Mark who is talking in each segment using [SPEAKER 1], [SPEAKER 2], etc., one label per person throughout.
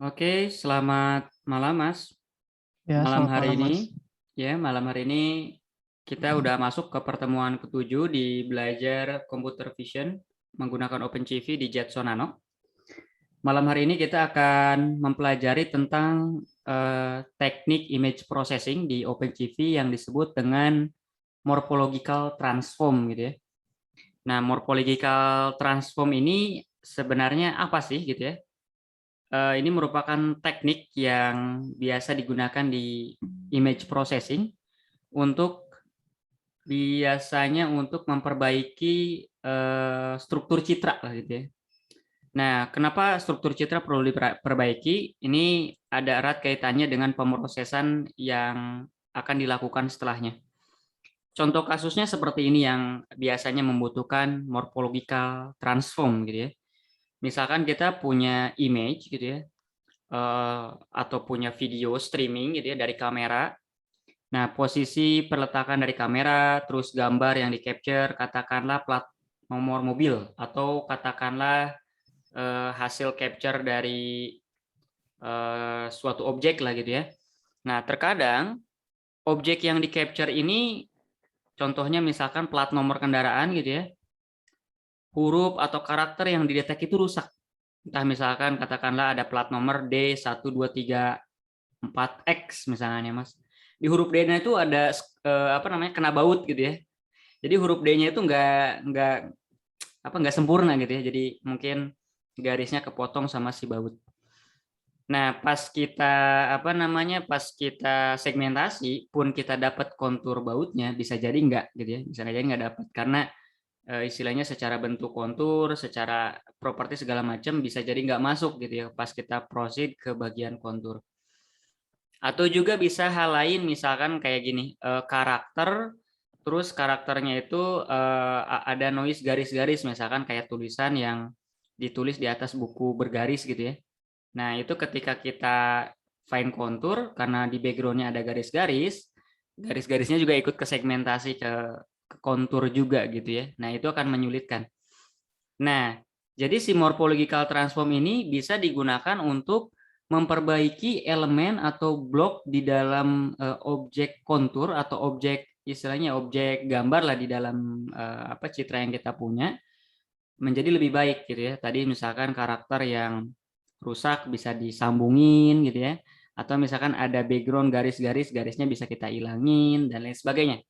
[SPEAKER 1] Oke, selamat malam, Mas.
[SPEAKER 2] Ya,
[SPEAKER 1] Malam
[SPEAKER 2] selamat
[SPEAKER 1] hari
[SPEAKER 2] malam,
[SPEAKER 1] ini,
[SPEAKER 2] Mas.
[SPEAKER 1] malam hari ini kita udah masuk ke pertemuan ketujuh di belajar computer vision menggunakan OpenCV di Jetson Nano. Malam hari ini kita akan mempelajari tentang teknik image processing di OpenCV yang disebut dengan morphological transform gitu ya. Nah, morphological transform ini sebenarnya apa sih gitu ya? Ini merupakan teknik yang biasa digunakan di image processing untuk biasanya untuk memperbaiki, struktur citra lah gitu ya. Nah, kenapa struktur citra perlu diperbaiki? Ini ada erat kaitannya dengan pemrosesan yang akan dilakukan setelahnya. Contoh kasusnya seperti ini yang biasanya membutuhkan morphological transform gitu ya. Misalkan kita punya image gitu ya, atau punya video streaming gitu ya dari kamera. Nah, posisi perletakan dari kamera, terus gambar yang di-capture, katakanlah plat nomor mobil atau katakanlah, hasil capture dari, suatu objek lah gitu ya. Nah, terkadang objek yang di-capture ini contohnya misalkan plat nomor kendaraan gitu ya, huruf atau karakter yang didetek itu rusak. Entah misalkan katakanlah ada plat nomor D1234X misalnya Mas. Di huruf D-nya itu ada apa namanya, kena baut gitu ya. Jadi huruf D-nya itu nggak sempurna gitu ya. Jadi mungkin garisnya kepotong sama si baut. Nah, pas kita segmentasi pun kita dapat kontur bautnya, bisa jadi enggak gitu ya, bisa jadi nggak dapat karena istilahnya secara bentuk kontur, secara properti segala macam bisa jadi nggak masuk gitu ya pas kita proceed ke bagian kontur. Atau juga bisa hal lain misalkan kayak gini, karakter, terus karakternya itu, ada noise garis-garis misalkan kayak tulisan yang ditulis di atas buku bergaris gitu ya. Nah itu ketika kita fine contour karena di background-nya ada garis-garis, garis-garisnya juga ikut ke segmentasi ke kontur juga gitu ya. Nah itu akan menyulitkan. Nah, jadi si morphological transform ini bisa digunakan untuk memperbaiki elemen atau blok di dalam, objek kontur atau objek istilahnya objek gambar lah di dalam, citra yang kita punya, menjadi lebih baik gitu ya. Tadi misalkan karakter yang rusak bisa disambungin gitu ya, atau misalkan ada background garis-garis, garisnya bisa kita ilangin dan lain sebagainya.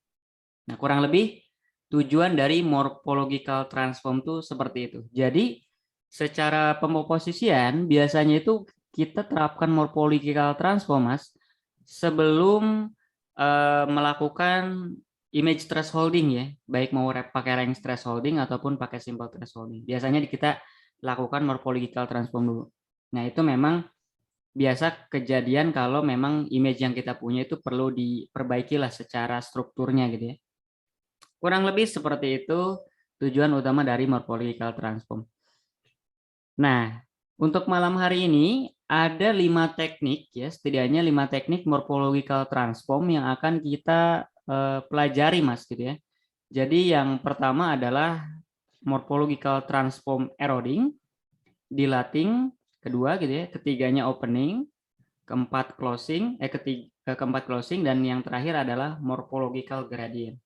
[SPEAKER 1] Nah, kurang lebih tujuan dari morphological transform tuh seperti itu. Jadi, secara pemposisian biasanya itu kita terapkan morphological transform, Mas, sebelum, melakukan image thresholding ya, baik mau pakai range thresholding ataupun pakai simple thresholding. Biasanya kita lakukan morphological transform dulu. Nah, itu memang biasa kejadian kalau memang image yang kita punya itu perlu diperbaiki lah secara strukturnya gitu ya. Kurang lebih seperti itu tujuan utama dari morphological transform. Nah, untuk malam hari ini ada 5 teknik ya, setidaknya 5 teknik morphological transform yang akan kita pelajari Mas gitu ya. Jadi yang pertama adalah morphological transform eroding, dilating, kedua gitu ya, ketiganya opening, keempat closing dan yang terakhir adalah morphological gradient.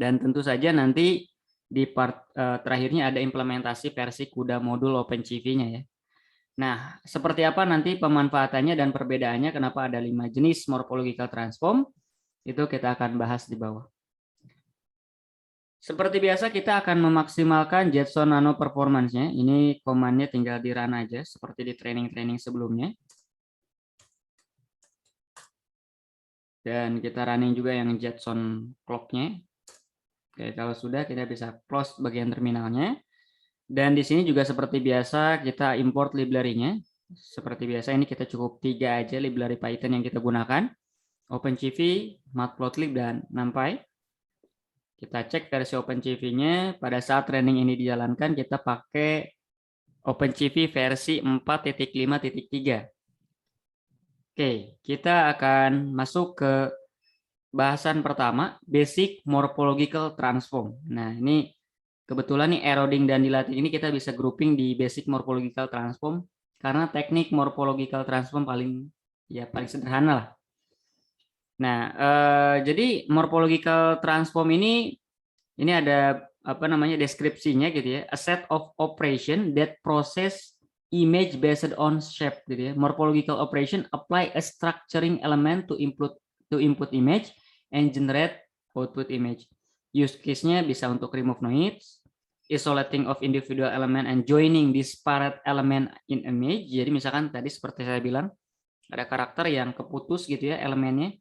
[SPEAKER 1] Dan tentu saja nanti di part terakhirnya ada implementasi versi CUDA modul OpenCV-nya ya. Nah, seperti apa nanti pemanfaatannya dan perbedaannya kenapa ada 5 jenis morphological transform, itu kita akan bahas di bawah. Seperti biasa kita akan memaksimalkan Jetson Nano performance-nya. Ini command-nya tinggal di-run aja seperti di training-training sebelumnya. Dan kita running juga yang Jetson clock-nya. Oke, kalau sudah kita bisa close bagian terminalnya. Dan di sini juga seperti biasa kita import library-nya. Seperti biasa ini kita cukup 3 aja library Python yang kita gunakan. OpenCV, Matplotlib, dan NumPy. Kita cek versi OpenCV-nya. Pada saat training ini dijalankan kita pakai OpenCV versi 4.5.3. Oke, kita akan masuk ke bahasan pertama, basic morphological transform. Nah, ini kebetulan nih eroding dan dilating ini kita bisa grouping di basic morphological transform karena teknik morphological transform paling sederhana lah. Nah, jadi morphological transform ini ada apa namanya deskripsinya gitu ya. A set of operation that process image based on shape gitu ya. Morphological operation apply a structuring element to input image and generate output image. Use case-nya bisa untuk remove noise, isolating of individual element and joining disparate element in image. Jadi misalkan tadi seperti saya bilang ada karakter yang keputus gitu ya elemennya,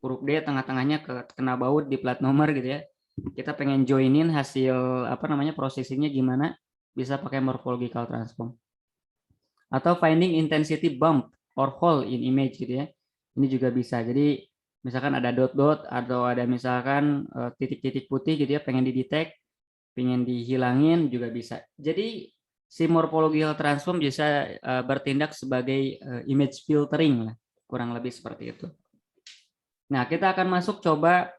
[SPEAKER 1] huruf D tengah-tengahnya kena baut di plat nomor gitu ya. Kita pengen joinin hasil apa namanya prosesinya gimana, bisa pakai morphological transform. Atau finding intensity bump or hole in image gitu ya. Ini juga bisa. Jadi misalkan ada dot-dot atau ada misalkan titik-titik putih gitu ya, pengen didetect, pengen dihilangin juga bisa. Jadi si morphological transform bisa bertindak sebagai image filtering lah, kurang lebih seperti itu. Nah, kita akan masuk coba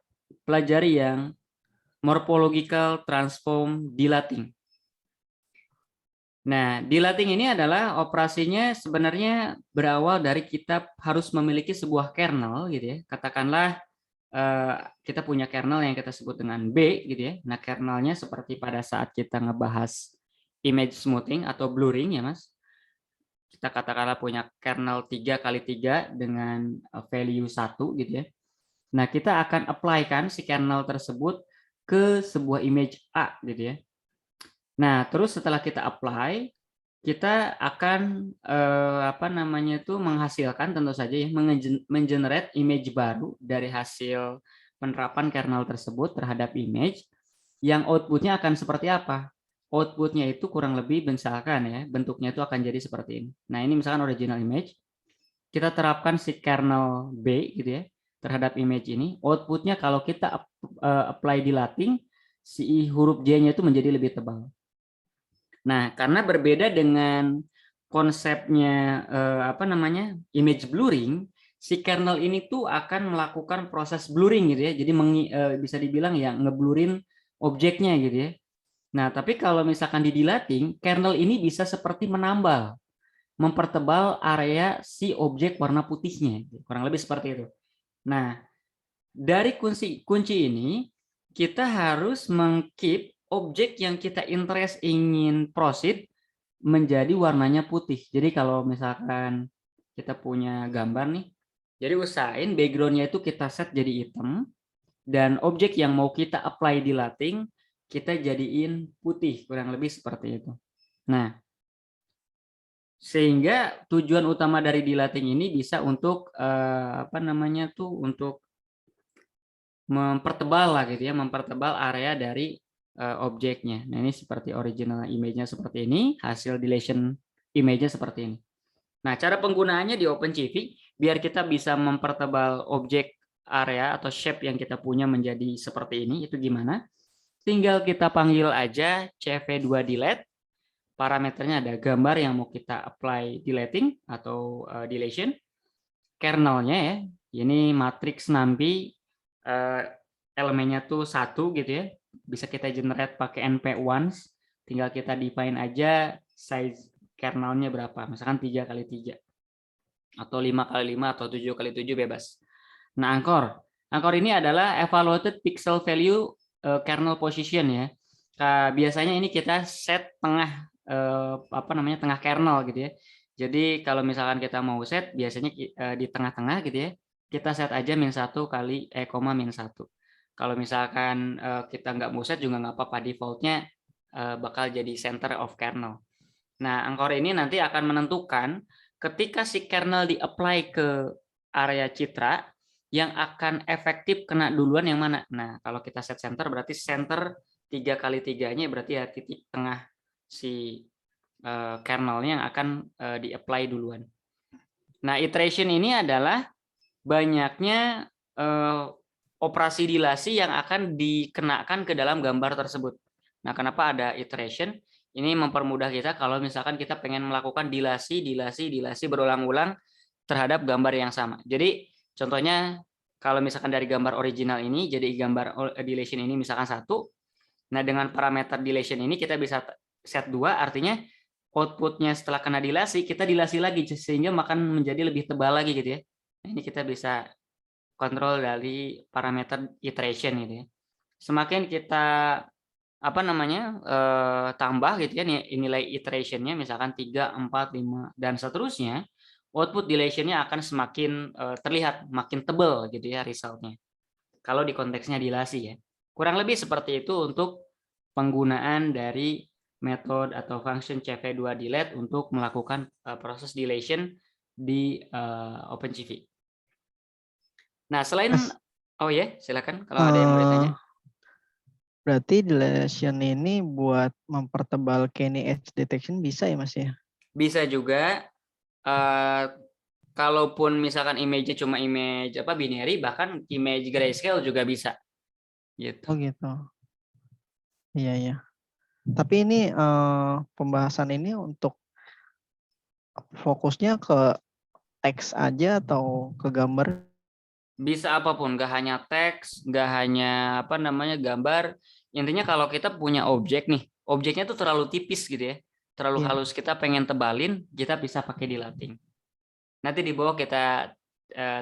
[SPEAKER 1] pelajari yang morphological transform dilating. Nah, dilating ini adalah operasinya sebenarnya berawal dari kita harus memiliki sebuah kernel gitu ya. Katakanlah kita punya kernel yang kita sebut dengan B gitu ya. Nah, kernelnya seperti pada saat kita ngebahas image smoothing atau blurring ya, Mas. Kita katakanlah punya kernel 3x3 dengan value 1 gitu ya. Nah, kita akan apply-kan si kernel tersebut ke sebuah image A gitu ya. Nah, terus setelah kita apply, kita akan apa namanya itu menghasilkan tentu saja ya mengenerate image baru dari hasil penerapan kernel tersebut terhadap image yang outputnya akan seperti apa? Outputnya itu kurang lebih misalkan ya, bentuknya itu akan jadi seperti ini. Nah, ini misalkan original image. Kita terapkan si kernel B gitu ya terhadap image ini, outputnya kalau kita apply dilating, si huruf J-nya itu menjadi lebih tebal. Nah, karena berbeda dengan konsepnya apa namanya image blurring, si kernel ini tuh akan melakukan proses blurring gitu ya, jadi bisa dibilang ya ngeblurin objeknya gitu ya. Nah, tapi kalau misalkan di dilating, kernel ini bisa seperti menambal, mempertebal area si objek warna putihnya, kurang lebih seperti itu. Nah, dari kunci ini kita harus mengkeep objek yang kita interest ingin proceed menjadi warnanya putih. Jadi kalau misalkan kita punya gambar nih, jadi usahain backgroundnya itu kita set jadi hitam dan objek yang mau kita apply di lighting kita jadiin putih, kurang lebih seperti itu. Nah, sehingga tujuan utama dari dilating ini bisa untuk apa namanya tuh untuk mempertebal lah gitu ya, mempertebal area dari objeknya. Nah, ini seperti original image-nya seperti ini, hasil dilation image-nya seperti ini. Nah, cara penggunaannya di OpenCV biar kita bisa mempertebal objek area atau shape yang kita punya menjadi seperti ini, itu gimana? Tinggal kita panggil aja CV2 delete. Parameternya ada gambar yang mau kita apply dilating atau dilation, kernelnya ya, ini matriks nampi elemennya tuh 1 gitu ya, bisa kita generate pakai np once, tinggal kita define aja size kernelnya berapa, misalkan 3x3 atau 5x5 atau 7x7 bebas. Nah, angkor ini adalah evaluated pixel value kernel position ya. Biasanya ini kita set tengah apa namanya tengah kernel gitu ya. Jadi kalau misalkan kita mau set biasanya di tengah-tengah gitu ya. Kita set aja -1 kali -1. Kalau misalkan kita nggak mau set juga nggak apa-apa, defaultnya bakal jadi center of kernel. Nah, angkor ini nanti akan menentukan ketika si kernel di-apply ke area citra yang akan efektif kena duluan yang mana. Nah, kalau kita set center berarti center 3x3-nya berarti ya titik tengah si kernelnya yang akan di-apply duluan. Nah, iteration ini adalah banyaknya operasi dilasi yang akan dikenakan ke dalam gambar tersebut. Nah, kenapa ada iteration? Ini mempermudah kita kalau misalkan kita pengen melakukan dilasi berulang-ulang terhadap gambar yang sama. Jadi, contohnya kalau misalkan dari gambar original ini, jadi gambar dilation ini misalkan 1. Nah, dengan parameter dilation ini kita bisa set 2, artinya outputnya setelah kena dilasi, kita dilasi lagi sehingga akan menjadi lebih tebal lagi gitu ya. Nah, ini kita bisa kontrol dari parameter iteration gitu ya. Semakin kita tambah gitu ya nilai iterationnya misalkan 3, 4, 5 dan seterusnya, output dilation-nya akan semakin terlihat makin tebal gitu ya resultnya. Kalau di konteksnya dilasi ya. Kurang lebih seperti itu untuk penggunaan dari metode atau function CV2 delete untuk melakukan proses dilation di OpenCV. Nah, selain
[SPEAKER 2] Mas,
[SPEAKER 1] silakan kalau ada yang mau ditanya.
[SPEAKER 2] berarti deletion ini buat mempertebal Kenny edge detection bisa ya Mas ya?
[SPEAKER 1] Bisa juga kalaupun misalkan image-nya cuma image binary, bahkan image grayscale juga bisa. Gitu.
[SPEAKER 2] Oh gitu. Iya ya. Tapi ini pembahasan ini untuk fokusnya ke teks aja atau ke gambar?
[SPEAKER 1] Bisa apapun, nggak hanya teks, nggak hanya gambar. Intinya kalau kita punya objek nih, objeknya tuh terlalu tipis gitu ya, terlalu
[SPEAKER 2] Iya.
[SPEAKER 1] halus, kita pengen tebalin, kita bisa pakai dilating. Nanti di bawah kita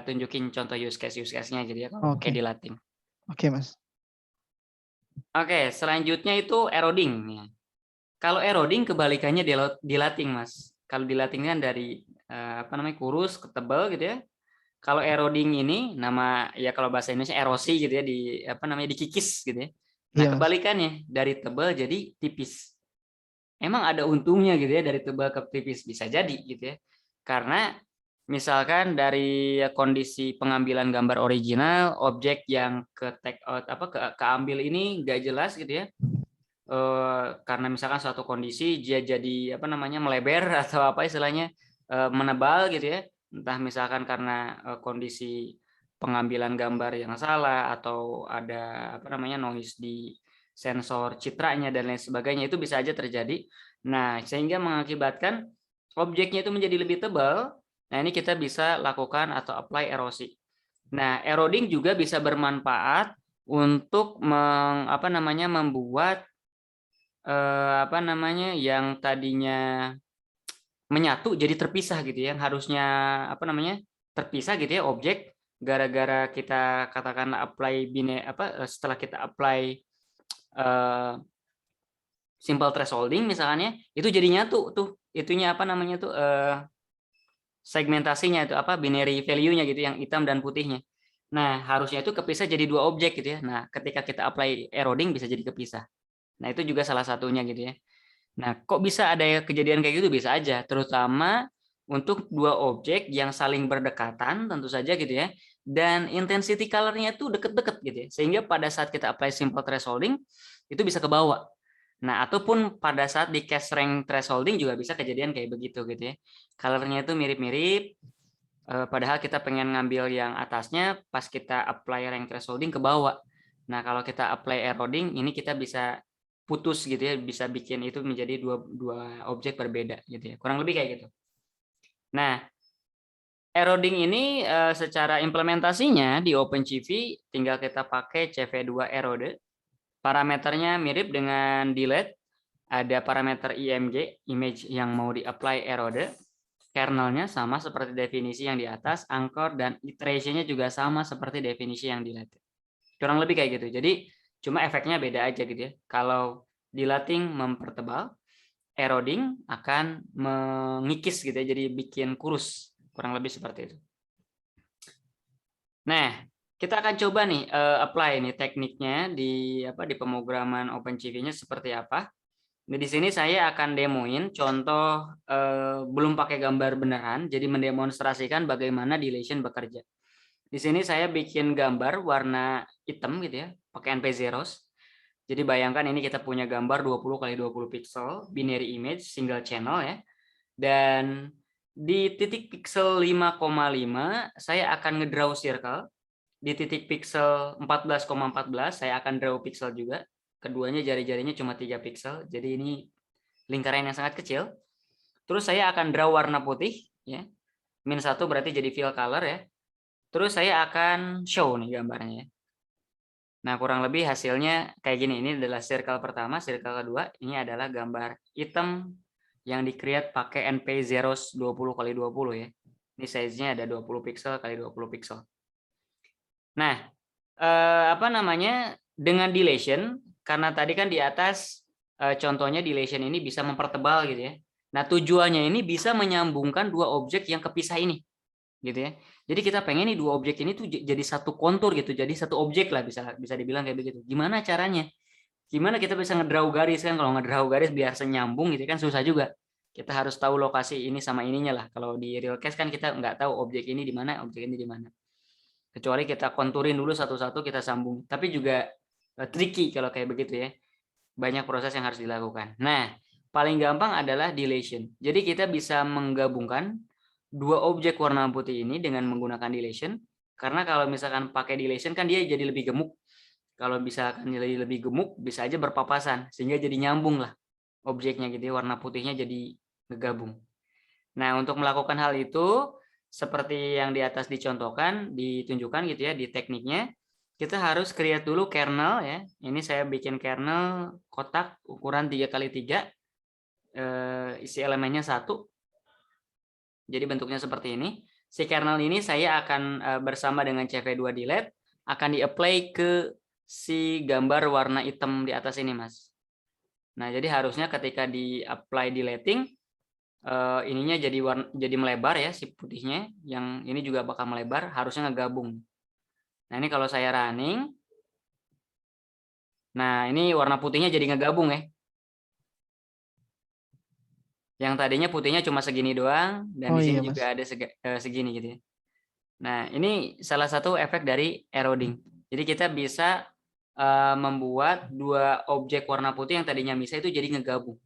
[SPEAKER 1] tunjukin contoh use case-nya jadi ya kalau pakai
[SPEAKER 2] Oke.
[SPEAKER 1] dilating.
[SPEAKER 2] Oke Mas.
[SPEAKER 1] Oke, selanjutnya itu eroding. Ya. Kalau eroding kebalikannya dilating, Mas. Kalau dilating kan dari kurus ke tebal gitu ya. Kalau eroding ini kalau bahasa Indonesia erosi gitu ya, dikikis gitu ya. Nah,
[SPEAKER 2] Iya Mas.
[SPEAKER 1] kebalikannya dari tebal jadi tipis. Emang ada untungnya gitu ya dari tebal ke tipis, bisa jadi gitu ya. Karena misalkan dari kondisi pengambilan gambar original, objek yang ke take out keambil ini nggak jelas gitu ya. Karena misalkan suatu kondisi dia jadi melebar atau istilahnya menebal gitu ya, entah misalkan karena kondisi pengambilan gambar yang salah atau ada noise di sensor citranya dan lain sebagainya, itu bisa aja terjadi. Nah, sehingga mengakibatkan objeknya itu menjadi lebih tebal. Nah, ini kita bisa lakukan atau apply erosi. Nah, eroding juga bisa bermanfaat untuk membuat yang tadinya menyatu jadi terpisah gitu ya, yang harusnya terpisah gitu ya objek, gara-gara kita katakan setelah kita apply simple thresholding misalnya, itu jadi nyatu tuh itunya segmentasinya itu binary value-nya gitu yang hitam dan putihnya. Nah, harusnya itu kepisah jadi dua objek gitu ya. Nah, ketika kita apply eroding bisa jadi kepisah. Nah, itu juga salah satunya gitu ya. Nah, kok bisa ada kejadian kayak gitu? Bisa aja, terutama untuk dua objek yang saling berdekatan tentu saja gitu ya, dan intensity color-nya tuh deket-deket gitu ya, sehingga pada saat kita apply simple thresholding, itu bisa ke bawah. Nah, ataupun pada saat di cache rank thresholding juga bisa kejadian kayak begitu gitu ya. Color-nya itu mirip-mirip, padahal kita pengen ngambil yang atasnya, pas kita apply rank thresholding ke bawah. Nah, kalau kita apply eroding, ini kita bisa putus gitu ya, bisa bikin itu menjadi dua objek berbeda gitu ya. Kurang lebih kayak gitu. Nah, eroding ini secara implementasinya di OpenCV tinggal kita pakai CV2 erode. Parameternya mirip dengan delete. Ada parameter IMG, image yang mau di-apply erode. Kernelnya sama seperti definisi yang di atas, anchor dan iteration-nya juga sama seperti definisi yang delete. Kurang lebih kayak gitu. Jadi cuma efeknya beda aja gitu ya. Kalau dilating mempertebal, eroding akan mengikis gitu ya, jadi bikin kurus. Kurang lebih seperti itu. Nah, kita akan coba nih apply nih tekniknya di pemrograman OpenCV-nya seperti apa. Nah, di sini saya akan demoin contoh belum pakai gambar beneran, jadi mendemonstrasikan bagaimana dilation bekerja. Di sini saya bikin gambar warna hitam gitu ya, pakai NP-Zeros. Jadi bayangkan ini kita punya gambar 20 kali 20 pixel, binary image, single channel ya. Dan di titik pixel 5,5 saya akan ngedraw circle. Di titik pixel 14,14 saya akan draw pixel juga. Keduanya jari-jarinya cuma 3 pixel, jadi ini lingkaran yang sangat kecil. Terus saya akan draw warna putih ya. -1 berarti jadi fill color ya. Terus saya akan show nih gambarnya. Nah, kurang lebih hasilnya kayak gini. Ini adalah circle pertama, circle kedua. Ini adalah gambar hitam yang di-create pakai NP zeros 20 kali 20 ya. Ini size-nya ada 20 pixel kali 20 pixel. Nah, apa namanya? Dengan dilation, karena tadi kan di atas contohnya dilation ini bisa mempertebal gitu ya. Nah, tujuannya ini bisa menyambungkan dua objek yang kepisah ini. Gitu ya. Jadi kita pengen nih dua objek ini tuh jadi satu kontur gitu, jadi satu objek lah bisa dibilang kayak begitu. Gimana caranya? Gimana kita bisa ngedraw garis kan? Kalau ngedraw garis biar senyambung gitu kan susah juga. Kita harus tahu lokasi ini sama ininya lah. Kalau di real case kan kita nggak tahu objek ini di mana, objek ini di mana. Kecuali kita konturin dulu satu-satu kita sambung. Tapi juga tricky kalau kayak begitu ya. Banyak proses yang harus dilakukan. Nah, paling gampang adalah dilation. Jadi kita bisa menggabungkan dua objek warna putih ini dengan menggunakan dilation. Karena kalau misalkan pakai dilation kan dia jadi lebih gemuk. Kalau misalkan jadi lebih gemuk bisa aja berpapasan sehingga jadi nyambung lah objeknya gitu, warna putihnya jadi ngegabung. Nah, untuk melakukan hal itu seperti yang di atas dicontohkan, ditunjukkan gitu ya di tekniknya, kita harus create dulu kernel ya. Ini saya bikin kernel kotak ukuran 3x3, isi elemennya 1. Jadi bentuknya seperti ini. Si kernel ini saya akan bersama dengan CV2 delete akan di-apply ke si gambar warna hitam di atas ini, Mas. Nah, jadi harusnya ketika di-apply deleting, ininya jadi melebar ya si putihnya, yang ini juga bakal melebar, harusnya ngegabung. Nah, ini kalau saya running, nah ini warna putihnya jadi ngegabung ya. Yang tadinya putihnya cuma segini doang, dan di sini juga ada segini gitu ya. Nah, ini salah satu efek dari eroding. Jadi kita bisa membuat dua objek warna putih yang tadinya misah itu jadi ngegabung.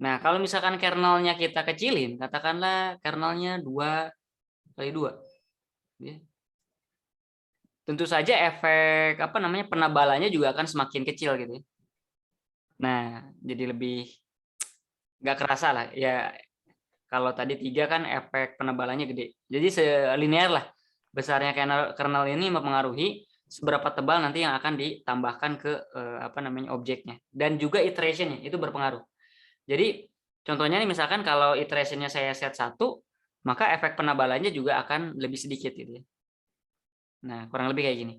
[SPEAKER 1] Nah, kalau misalkan kernelnya kita kecilin, katakanlah kernelnya 2x2. Ya. Tentu saja efek penebalannya juga akan semakin kecil gitu ya. Nah, jadi lebih nggak kerasa lah. Ya, kalau tadi 3 kan efek penebalannya gede. Jadi selinear lah. Besarnya kernel ini mempengaruhi seberapa tebal nanti yang akan ditambahkan ke objeknya. Dan juga iterationnya itu berpengaruh. Jadi contohnya nih misalkan kalau iterationnya saya set 1, maka efek penebalannya juga akan lebih sedikit gitu ya. Nah, kurang lebih kayak gini.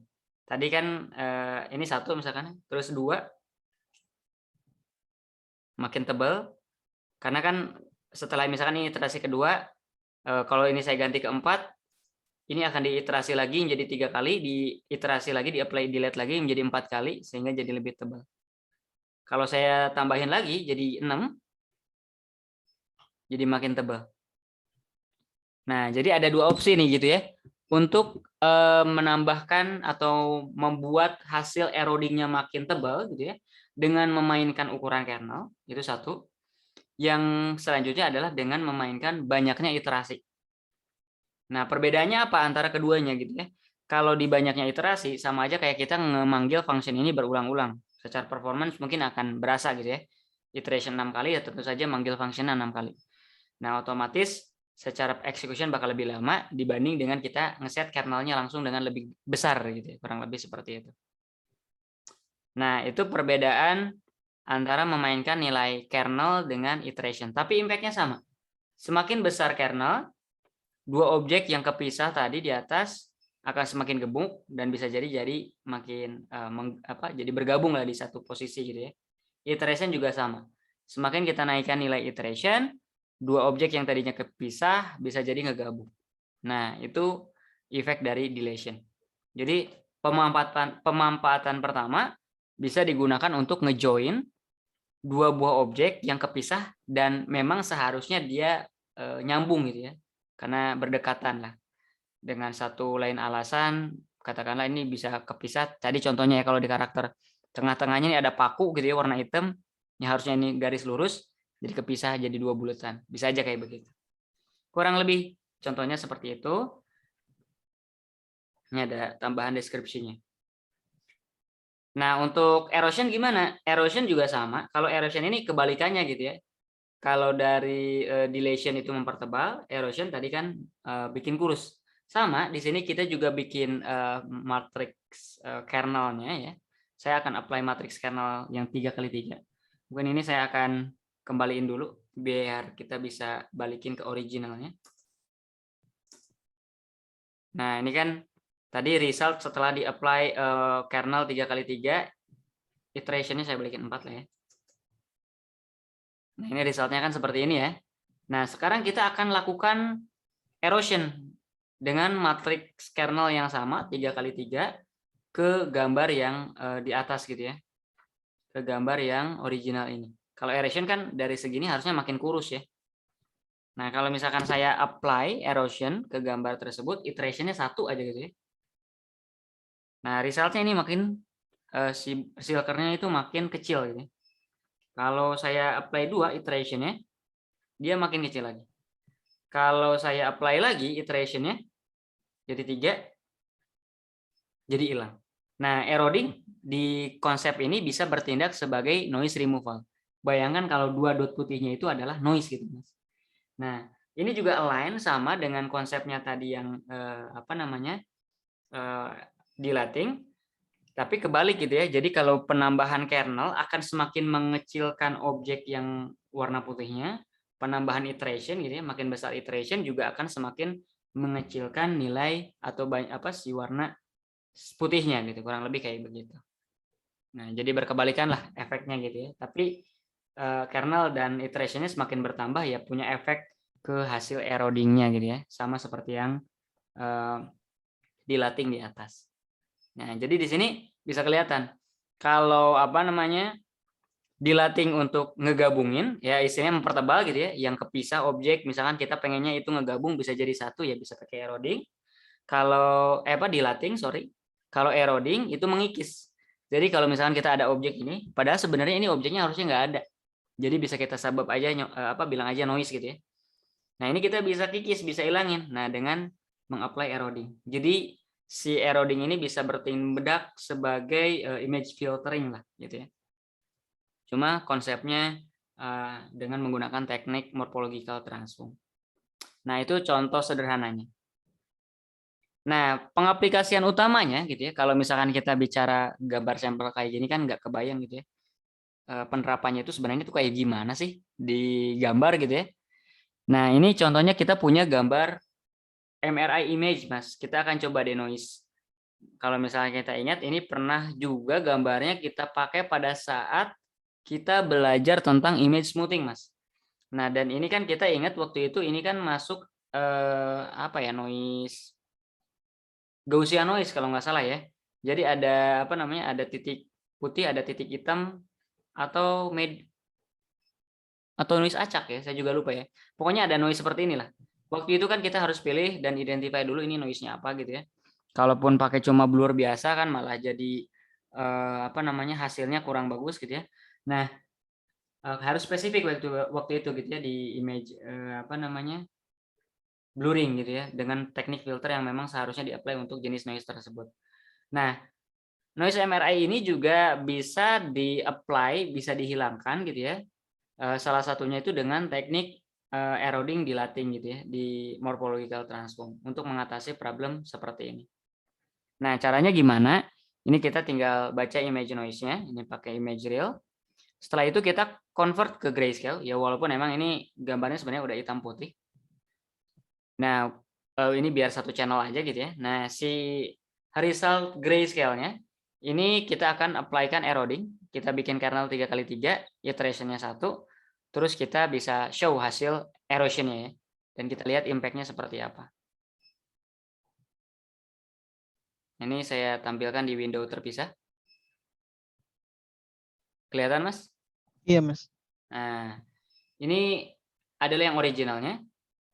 [SPEAKER 1] Tadi kan ini 1 misalkan, terus 2 makin tebal. Karena kan setelah misalkan ini iterasi kedua, kalau ini saya ganti ke 4, ini akan diiterasi lagi menjadi 3 kali, diiterasi lagi, di-apply delete lagi menjadi 4 kali, sehingga jadi lebih tebal. Kalau saya tambahin lagi jadi 6, jadi makin tebal. Nah, jadi ada 2 opsi nih gitu ya. Untuk menambahkan atau membuat hasil erodingnya makin tebal gitu ya, dengan memainkan ukuran kernel, itu 1. Yang selanjutnya adalah dengan memainkan banyaknya iterasi. Nah, perbedaannya apa antara keduanya gitu ya? Kalau di banyaknya iterasi sama aja kayak kita memanggil function ini berulang-ulang. Secara performance mungkin akan berasa gitu ya. Iteration 6 kali ya tentu saja manggil function 6 kali. Nah, otomatis secara execution bakal lebih lama dibanding dengan kita ngeset kernelnya langsung dengan lebih besar gitu ya. Kurang lebih seperti itu. Nah, itu perbedaan antara memainkan nilai kernel dengan iteration. Tapi impact-nya sama. Semakin besar kernel, dua objek yang kepisah tadi di atas akan semakin gemuk dan bisa jadi makin jadi bergabung lah di satu posisi gitu ya. Iteration juga sama. Semakin kita naikkan nilai iteration, dua objek yang tadinya kepisah bisa jadi ngegabung. Nah, itu efek dari dilation. Jadi pemanfaatan pertama bisa digunakan untuk ngejoin dua buah objek yang kepisah dan memang seharusnya dia nyambung gitu ya. Karena berdekatan lah. Dengan satu lain alasan, katakanlah ini bisa kepisah. Tadi contohnya ya kalau di karakter tengah-tengahnya ini ada paku gitu ya warna hitam, yang harusnya ini garis lurus, jadi kepisah jadi 2 bulatan. Bisa aja kayak begitu. Kurang lebih contohnya seperti itu. Ini ada tambahan deskripsinya. Nah, untuk erosion gimana? Erosion juga sama. Kalau erosion ini kebalikannya gitu ya. Kalau dari dilation itu mempertebal, erosion tadi kan bikin kurus. Sama, di sini kita juga bikin matrix kernelnya ya. Saya akan apply matrix kernel yang 3x3. Mungkin ini saya akan kembaliin dulu biar kita bisa balikin ke originalnya. Nah, ini kan tadi result setelah di-apply kernel 3x3, iteration-nya saya balikin 4 lah ya. Nah, ini resultnya kan seperti ini ya. Nah, sekarang kita akan lakukan erosion dengan matriks kernel yang sama 3x3 ke gambar yang di atas gitu ya. Ke gambar yang original ini. Kalau erosion kan dari segini harusnya makin kurus ya. Nah, kalau misalkan saya apply erosion ke gambar tersebut, iteration-nya 1 aja gitu ya. Nah, resultnya ini makin si silkernya itu makin kecil gitu ya. Kalau saya apply 2 iteration-nya, dia makin kecil lagi. Kalau saya apply lagi iteration-nya jadi 3, jadi hilang. Nah, eroding di konsep ini bisa bertindak sebagai noise removal. Bayangkan kalau 2 dot putihnya itu adalah noise gitu, Mas. Nah, ini juga align sama dengan konsepnya tadi yang dilating, tapi kebalik gitu ya. Jadi kalau penambahan kernel akan semakin mengecilkan objek yang warna putihnya, penambahan iteration gitu ya, makin besar iteration juga akan semakin mengecilkan nilai atau si warna putihnya gitu, kurang lebih kayak begitu. Nah, jadi berkebalikan lah efeknya gitu ya. Tapi kernel dan iterationnya semakin bertambah ya punya efek ke hasil erodingnya gitu ya, sama seperti yang dilating di atas. Nah, jadi di sini bisa kelihatan kalau dilating untuk ngegabungin ya istilahnya mempertebal gitu ya, yang kepisah objek misalkan kita pengennya itu ngegabung bisa jadi satu ya bisa pakai eroding. Kalau dilating sorry, kalau eroding itu mengikis. Jadi kalau misalkan kita ada objek ini, padahal sebenarnya ini objeknya harusnya nggak ada. Jadi bisa kita sabab aja bilang aja noise gitu ya. Nah, ini kita bisa kikis, bisa hilangin. Nah, dengan mengapply eroding. Jadi si eroding ini bisa bertindak sebagai image filtering lah gitu ya. Cuma konsepnya dengan menggunakan teknik morphological transform. Nah, itu contoh sederhananya. Nah, pengaplikasian utamanya gitu ya, kalau misalkan kita bicara gambar sampel kayak gini kan nggak kebayang gitu ya. Penerapannya itu sebenarnya itu kayak gimana sih di gambar gitu ya. Nah, ini contohnya kita punya gambar MRI image, Mas. Kita akan coba denoise. Kalau misalnya kita ingat, ini pernah juga gambarnya kita pakai pada saat kita belajar tentang image smoothing, Mas. Nah, dan ini kan kita ingat waktu itu ini kan masuk noise Gaussian noise kalau nggak salah ya. Jadi ada ada titik putih, ada titik hitam atau noise acak ya, saya juga lupa ya. Pokoknya ada noise seperti inilah. Waktu itu kan kita harus pilih dan identify dulu ini noise-nya apa gitu ya. Kalaupun pakai cuma blur biasa kan malah jadi hasilnya kurang bagus gitu ya. Nah, harus spesifik waktu itu gitu ya di image blurring gitu ya dengan teknik filter yang memang seharusnya di-apply untuk jenis noise tersebut. Nah, noise MRI ini juga bisa di-apply, bisa dihilangkan gitu ya. Salah satunya itu dengan teknik eroding dilating gitu ya di morphological transform untuk mengatasi problem seperti ini. Nah, caranya gimana? Ini kita tinggal baca image noise-nya, ini pakai image real. Setelah itu kita convert ke grayscale ya walaupun emang ini gambarnya sebenarnya udah hitam putih. Nah, ini biar satu channel aja gitu ya. Nah, si result grayscale-nya ini kita akan apply-kan eroding. Kita bikin kernel 3x3, iteration-nya 1. Terus kita bisa show hasil erosion-nya ya. Dan kita lihat impact-nya seperti apa. Ini saya tampilkan di window terpisah. Kelihatan, Mas?
[SPEAKER 2] Iya, Mas.
[SPEAKER 1] Nah, ini adalah yang originalnya.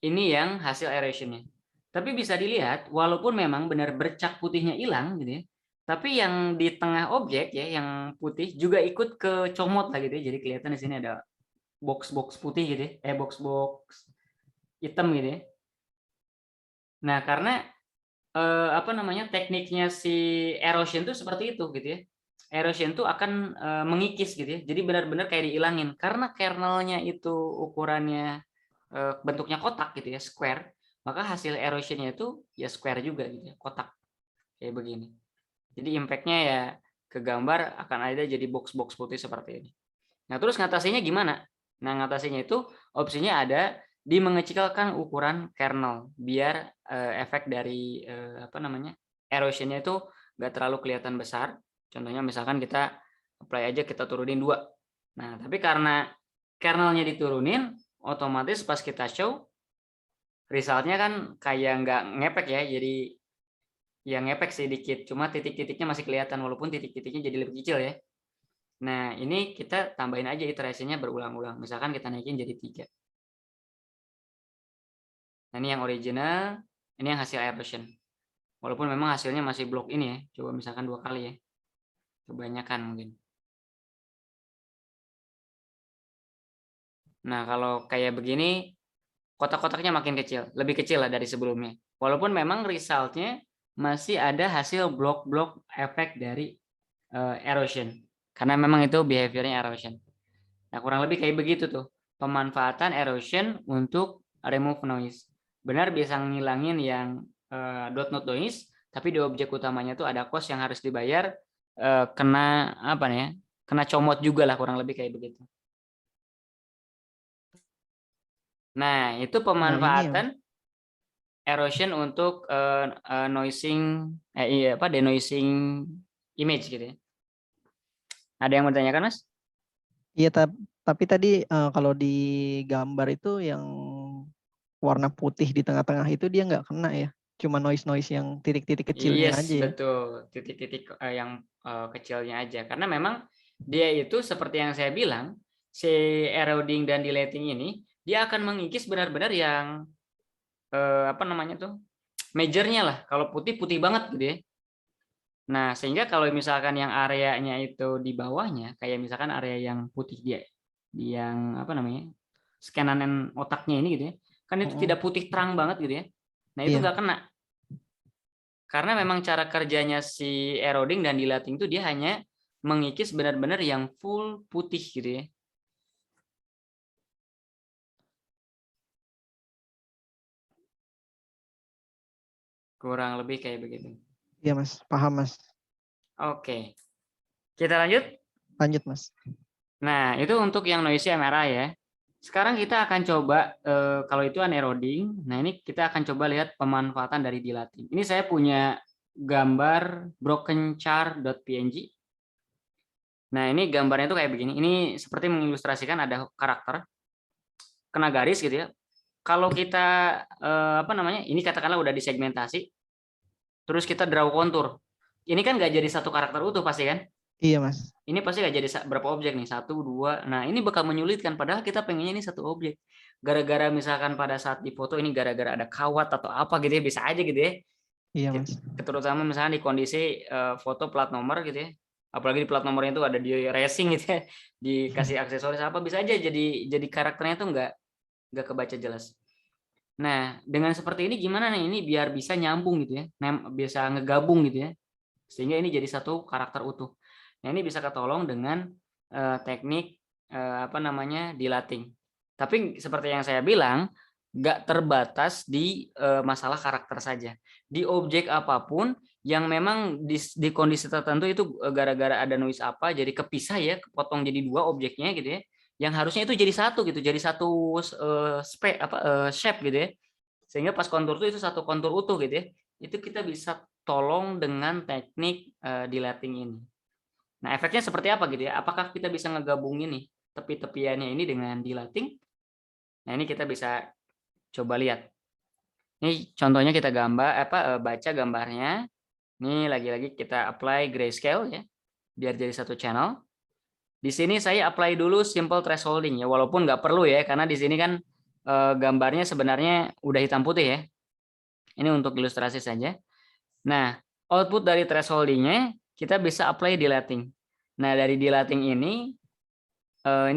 [SPEAKER 1] Ini yang hasil erosion-nya. Tapi bisa dilihat, walaupun memang benar bercak putihnya hilang gitu ya, tapi yang di tengah objek ya, yang putih juga ikut kecomot lah gitu ya. Jadi kelihatan di sini ada box-box putih gitu ya, box-box hitam gitu ya. Nah, karena tekniknya si erosion tuh seperti itu gitu ya. Erosion tuh akan mengikis gitu ya. Jadi benar-benar kayak dihilangin karena kernelnya itu ukurannya bentuknya kotak gitu ya, square. Maka hasil erosionnya itu ya square juga gitu ya, kotak kayak begini. Jadi impact-nya ya ke gambar akan ada jadi box-box putih seperti ini. Nah, terus ngatasinya gimana? Nah, ngatasinya itu opsinya ada di mengecilkan ukuran kernel biar efek dari erosionnya itu nggak terlalu kelihatan besar. Contohnya misalkan kita apply aja kita turunin 2. Nah, tapi karena kernelnya diturunin, otomatis pas kita show resultnya kan kayak nggak ngepek ya, jadi yang ngepek sih dikit, cuma titik-titiknya masih kelihatan walaupun titik-titiknya jadi lebih kecil ya. Nah, ini kita tambahin aja iterasinya berulang-ulang. Misalkan kita naikin jadi 3. Nah, ini yang original, ini yang hasil erosion. Walaupun memang hasilnya masih blok ini ya. Coba misalkan 2 kali ya. Kebanyakan mungkin. Nah, kalau kayak begini, kotak-kotaknya makin kecil. Lebih kecil lah dari sebelumnya. Walaupun memang resultnya masih ada hasil blok-blok efek dari erosion. Karena memang itu behaviornya erosion. Nah, kurang lebih kayak begitu tuh. Pemanfaatan erosion untuk remove noise. Benar bisa ngilangin yang dot not noise, tapi di objek utamanya tuh ada cost yang harus dibayar, kena apa nih ya? Kena comot juga lah kurang lebih kayak begitu. Nah, itu
[SPEAKER 2] Nah, ini ya,
[SPEAKER 1] pemanfaatan erosion untuk denoising image gitu ya. Ada yang mau ditanyakan, Mas?
[SPEAKER 2] iya, tapi tadi kalau di gambar itu yang warna putih di tengah-tengah itu dia nggak kena ya, cuma noise yang titik-titik kecilnya
[SPEAKER 1] Yes,
[SPEAKER 2] aja ya.
[SPEAKER 1] betul. Titik-titik yang kecilnya aja. Karena memang dia itu seperti yang saya bilang, si eroding dan dilating ini, dia akan mengikis benar-benar yang majornya lah. Kalau putih putih banget gitu ya. Nah, sehingga kalau misalkan yang areanya itu di bawahnya, kayak misalkan area yang putih dia, yang skanan otaknya ini gitu ya, kan itu tidak putih terang banget gitu ya. Nah, itu
[SPEAKER 2] Iya.
[SPEAKER 1] nggak kena. Karena memang cara kerjanya si eroding dan dilating itu dia hanya mengikis benar-benar yang full putih gitu ya. Kurang lebih kayak begitu.
[SPEAKER 2] Iya Mas, paham Mas.
[SPEAKER 1] Oke. Kita lanjut.
[SPEAKER 2] Lanjut Mas.
[SPEAKER 1] Nah, itu untuk yang noisy MRI ya. Sekarang kita akan coba kalau itu uneroding. Nah, ini kita akan coba lihat pemanfaatan dari dilating. Ini saya punya gambar brokenchar.png. Nah, ini gambarnya tuh kayak begini. Ini seperti mengilustrasikan ada karakter kena garis gitu ya. Kalau kita ini katakanlah udah disegmentasi, terus kita draw kontur. Ini kan nggak jadi satu karakter utuh pasti kan?
[SPEAKER 2] Iya Mas.
[SPEAKER 1] Ini pasti nggak jadi berapa objek nih, 1, 2. Nah, ini bakal menyulitkan padahal kita pengennya ini satu objek. Gara-gara misalkan pada saat difoto ini gara-gara ada kawat atau apa gitu ya, bisa aja gitu ya.
[SPEAKER 2] Iya Mas.
[SPEAKER 1] Terutama misalnya di kondisi foto plat nomor gitu ya. Apalagi di plat nomornya itu ada di racing gitu ya, dikasih aksesoris apa bisa aja jadi karakternya tuh nggak kebaca jelas. Nah, dengan seperti ini gimana nih ini biar bisa nyambung gitu ya, bisa ngegabung gitu ya, sehingga ini jadi satu karakter utuh. Nah, ini bisa ketolong dengan teknik dilating. Tapi seperti yang saya bilang, nggak terbatas di masalah karakter saja. Di objek apapun yang memang di kondisi tertentu itu gara-gara ada noise apa, jadi kepisah ya, kepotong jadi 2 objeknya gitu ya. Yang harusnya itu jadi satu gitu, jadi satu shape gitu ya. Sehingga pas kontur itu satu kontur utuh gitu ya. Itu kita bisa tolong dengan teknik dilating ini. Nah, efeknya seperti apa gitu ya? Apakah kita bisa ngegabungin nih tepi-tepiannya ini dengan dilating? Nah, ini kita bisa coba lihat. Ini contohnya kita baca gambarnya. Ini lagi-lagi kita apply grayscale ya, biar jadi satu channel. Di sini saya apply dulu simple thresholding ya, walaupun nggak perlu ya, karena di sini kan gambarnya sebenarnya udah hitam putih ya. Ini untuk ilustrasi saja. Nah, output dari thresholdingnya kita bisa apply dilating. Nah, dari dilating ini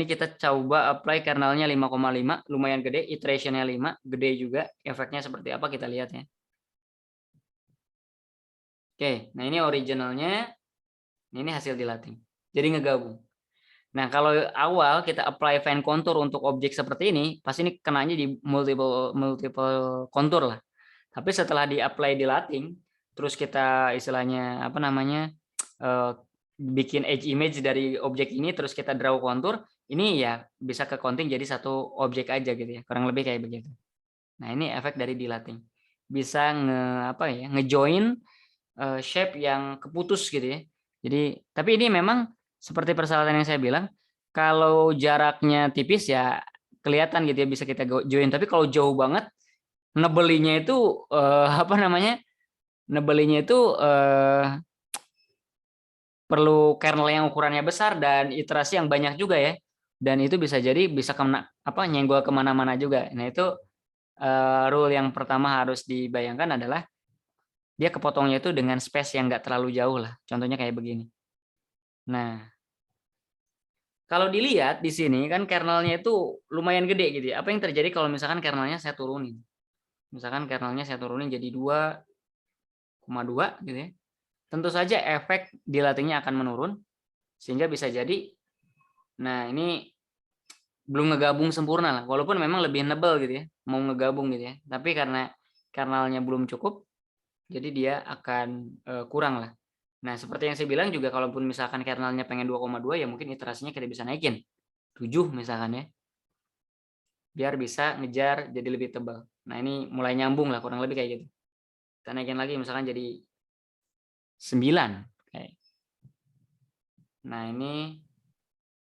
[SPEAKER 1] kita coba apply kernelnya 5,5, lumayan gede, iterationnya 5, gede juga. Efeknya seperti apa kita lihat ya. Oke, nah ini originalnya, ini hasil dilating. Jadi ngegabung. Nah, kalau awal kita apply fine contour untuk objek seperti ini, pasti ini kenanya di multiple contour lah. Tapi setelah di-apply dilating, terus kita istilahnya bikin edge image dari objek ini, terus kita draw contour, Ini ya bisa ke counting jadi satu objek aja gitu ya, kurang lebih kayak begitu. Nah, ini efek dari dilating. Bisa ngejoin shape yang keputus gitu ya. Jadi, tapi ini memang seperti persyaratan yang saya bilang, kalau jaraknya tipis ya kelihatan gitu ya bisa kita join. Tapi kalau jauh banget, nebelinya itu nebelinya itu perlu kernel yang ukurannya besar dan iterasi yang banyak juga ya. Dan itu bisa jadi bisa nyenggol kemana-mana juga. Nah itu rule yang pertama harus dibayangkan adalah dia kepotongnya itu dengan space yang nggak terlalu jauh lah. Contohnya kayak begini. Nah, kalau dilihat di sini kan kernelnya itu lumayan gede gitu ya. Apa yang terjadi kalau misalkan kernelnya saya turunin? Misalkan kernelnya saya turunin jadi 2,2 gitu ya. Tentu saja efek dilatingnya akan menurun sehingga bisa jadi ini belum ngegabung sempurna lah. Walaupun memang lebih nebel gitu ya, mau ngegabung gitu ya. Tapi karena kernelnya belum cukup, jadi dia akan kurang lah. Nah, seperti yang saya bilang juga kalaupun misalkan kernelnya pengen 2,2 ya mungkin iterasinya kita bisa naikin 7 misalkan ya. Biar bisa ngejar jadi lebih tebal. Nah, ini mulai nyambung lah kurang lebih kayak gitu. Kita naikin lagi misalkan jadi 9 kayak. Nah, ini